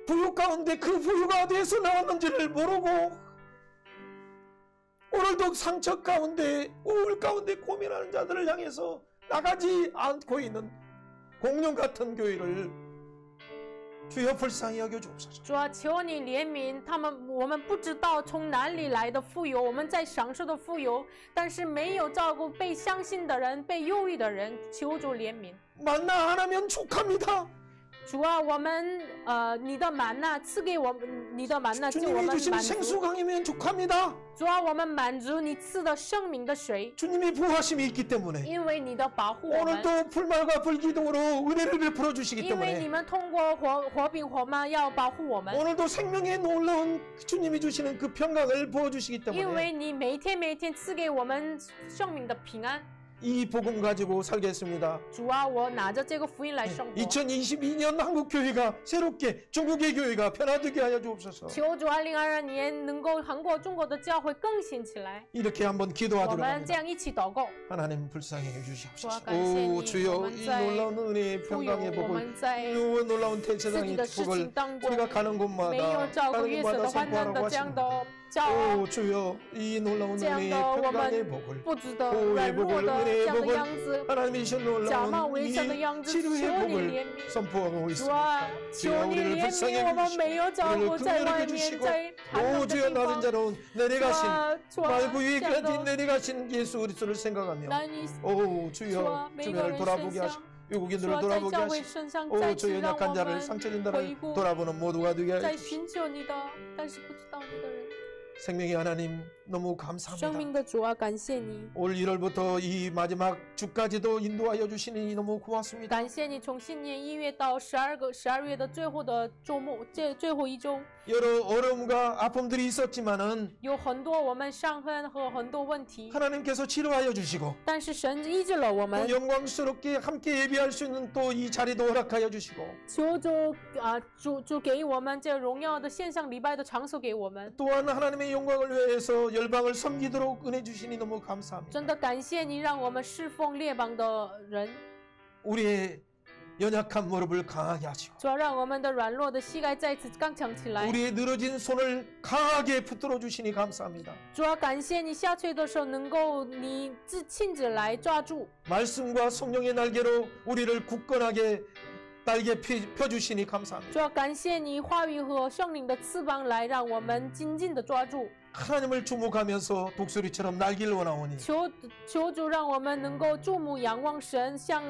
Speaker 1: 부유 가운데 그 부유가 어디에서 나왔는지를 모르고 오늘도 상처 가운데 우울 가운데 고민하는 자들을 향해서 나가지 않고 있는 공룡 같은 교회를 주여 불쌍히 여겨주옵소서.
Speaker 2: 主啊，求你怜悯他们。我们不知道从哪里来的富有，我们在享受的富有，但是没有照顾被相信的人、被忧郁的人。求主怜悯。
Speaker 1: 만나 안 하면 족합니다.
Speaker 2: 主啊，我们你的满呐赐给我们，你的满呐就我
Speaker 1: 주님이
Speaker 2: 们
Speaker 1: 주신
Speaker 2: 满足。
Speaker 1: 생수강이면 족합니다.
Speaker 2: 主啊，我们满足你赐的生命的水，
Speaker 1: 주님이 부하심이 있기 때문에
Speaker 2: 因为你的保护我们，
Speaker 1: 오늘도 풀말과 불기둥으로 은혜를 베풀어 주시기
Speaker 2: 因为你
Speaker 1: 때문에
Speaker 2: 们通过火饼火妈要保护我们，
Speaker 1: 오늘도 생명의 놀라운 주님이 주시는 그 평강을 부어주시기
Speaker 2: 因
Speaker 1: 때문에
Speaker 2: 为你每一天赐给我们生命的平安。
Speaker 1: 이 복음 가지고 살겠습니다.
Speaker 2: 主啊，我拿着这个福音来生活。
Speaker 1: 2022년 한국 교회가 새롭게 중국의 교회가 변화되게 하여 주옵소서.
Speaker 2: 求主2022年能够韩国、中国的教会更新起来。
Speaker 1: 이렇게 한번
Speaker 2: 我
Speaker 1: 기도하도록
Speaker 2: 们这
Speaker 1: 합니다.
Speaker 2: 样一起祷告。
Speaker 1: 하나님 불쌍히 해주시옵소서.
Speaker 2: 주와 감사합니다.
Speaker 1: 오 주여 이
Speaker 2: 我们在
Speaker 1: 놀라운 은혜의
Speaker 2: 富有
Speaker 1: 평강의
Speaker 2: 我
Speaker 1: 복을
Speaker 2: 们在
Speaker 1: 이 놀라운
Speaker 2: 自己
Speaker 1: 대제사장의
Speaker 2: 的事
Speaker 1: 복을
Speaker 2: 情当中
Speaker 1: 우리가 가는
Speaker 2: 没
Speaker 1: 곳마다
Speaker 2: 有照顾
Speaker 1: 가는
Speaker 2: 约瑟
Speaker 1: 곳마다
Speaker 2: 的患难
Speaker 1: 선포하라고
Speaker 2: 的这样
Speaker 1: 하십니다.
Speaker 2: 的骄傲，
Speaker 1: 오 주여 이 놀라운
Speaker 2: 这样
Speaker 1: 은혜의
Speaker 2: 的我
Speaker 1: 평강의
Speaker 2: 们
Speaker 1: 복을
Speaker 2: 不值得
Speaker 1: 오
Speaker 2: 软
Speaker 1: 의
Speaker 2: 弱
Speaker 1: 복을
Speaker 2: 的这
Speaker 1: 은혜의
Speaker 2: 样的
Speaker 1: 복을
Speaker 2: 样子，
Speaker 1: 하나님이 신
Speaker 2: 假冒
Speaker 1: 놀라운
Speaker 2: 为善的
Speaker 1: 이
Speaker 2: 样子，
Speaker 1: 치료의
Speaker 2: 求你
Speaker 1: 복을
Speaker 2: 怜悯。
Speaker 1: 선포하고
Speaker 2: 主
Speaker 1: 있습니다.
Speaker 2: 啊，
Speaker 1: 주여
Speaker 2: 求你
Speaker 1: 우리를
Speaker 2: 怜
Speaker 1: 불쌍히
Speaker 2: 悯我们没有
Speaker 1: 해주시고
Speaker 2: 照顾
Speaker 1: 우리를
Speaker 2: 在
Speaker 1: 긍휼히
Speaker 2: 外面，
Speaker 1: 해주시고
Speaker 2: 在寒冷
Speaker 1: 오
Speaker 2: 的
Speaker 1: 주여
Speaker 2: 地
Speaker 1: 낮은
Speaker 2: 方。
Speaker 1: 자로운
Speaker 2: 主
Speaker 1: 내려가신
Speaker 2: 啊，主啊，
Speaker 1: 말구
Speaker 2: 这样
Speaker 1: 위에까지
Speaker 2: 的
Speaker 1: 내려가신 예수 그리스도를 생각하며
Speaker 2: 男女
Speaker 1: 오 주여
Speaker 2: 주와
Speaker 1: 주변을
Speaker 2: 매일의
Speaker 1: 돌아보게
Speaker 2: 신상,
Speaker 1: 하시고 외국인들을
Speaker 2: 主啊，在
Speaker 1: 돌아보게
Speaker 2: 教会
Speaker 1: 하시고
Speaker 2: 身上
Speaker 1: 오
Speaker 2: 再次
Speaker 1: 주여
Speaker 2: 让
Speaker 1: 약한
Speaker 2: 我
Speaker 1: 자를
Speaker 2: 们
Speaker 1: 상처진
Speaker 2: 回
Speaker 1: 자를
Speaker 2: 顾，
Speaker 1: 돌아보는 모두가 되게 하여
Speaker 2: 在
Speaker 1: 주시고
Speaker 2: 寻求你的，但是不知道你的人。
Speaker 1: 생명의 하나님 너무
Speaker 2: 生
Speaker 1: 감사합니다.
Speaker 2: 命的主啊，感谢你，
Speaker 1: 올 1월부터 이 마지막 주까지도 인도하여 주시니 너무 고맙습니다.
Speaker 2: 感谢你从新年1月到12月的最后的周末，最后一周，
Speaker 1: 여러 어려움과 아픔들이 있었지만은
Speaker 2: 有很多我们伤痕和很多问题，
Speaker 1: 하나님께서 치료하여 주시고
Speaker 2: 但是神医治了我
Speaker 1: 또
Speaker 2: 们。
Speaker 1: 영광스럽게 함께 예배할 수 있는 또 이 자리도 허락하여 주시고
Speaker 2: 求主啊，主给我们这荣耀的线上礼拜的场所给我们。
Speaker 1: 또한 하나님의 영광을 위해서 열방을 섬기도록 은혜 주시니 너무 감사합니다.
Speaker 2: 真的感谢你，让我们侍奉列邦的人，
Speaker 1: 우리의 연약한 무릎을 강하게 하시고
Speaker 2: 主要让我们的软弱的膝盖再次刚强起来。
Speaker 1: 우리의 늘어진 손을 강하게 붙들어 주시니 감사합니다.
Speaker 2: 主要感谢你下垂的时候能够你亲自来抓住，
Speaker 1: 말씀과 성령의 날개로 우리를 굳건하게 날개 펴주시니 감사합니다.
Speaker 2: 主要感谢你话语和圣灵的翅膀来让我们紧紧的抓住。
Speaker 1: 하나님을 주목하면서 독수리처럼 날기를 원하오니
Speaker 2: 求主让我们能够注目仰望神，像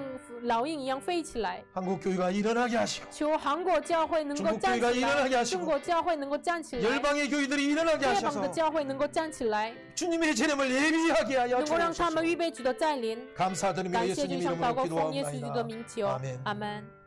Speaker 2: 老鹰一样飞起来。
Speaker 1: 한국 교회가 일어나게 하시고
Speaker 2: 求韩国教会能够站起
Speaker 1: 중국교회가 일어나게
Speaker 2: 来，
Speaker 1: 하시고
Speaker 2: 中国教会能够站起来，
Speaker 1: 열방의 교회들이 일어나게
Speaker 2: 列邦
Speaker 1: 하셔서
Speaker 2: 的教会能够站起来，
Speaker 1: 주님의 재림을 예비하게 하여
Speaker 2: 能够让他
Speaker 1: 주옵소서.
Speaker 2: 们预备主的再临。
Speaker 1: 감사드리며
Speaker 2: 感谢
Speaker 1: 예수님
Speaker 2: 就像祷告
Speaker 1: 이름으로
Speaker 2: 奉耶稣基督的
Speaker 1: 기도하옵나이다.
Speaker 2: 名求，
Speaker 1: 아멘.
Speaker 2: 阿门。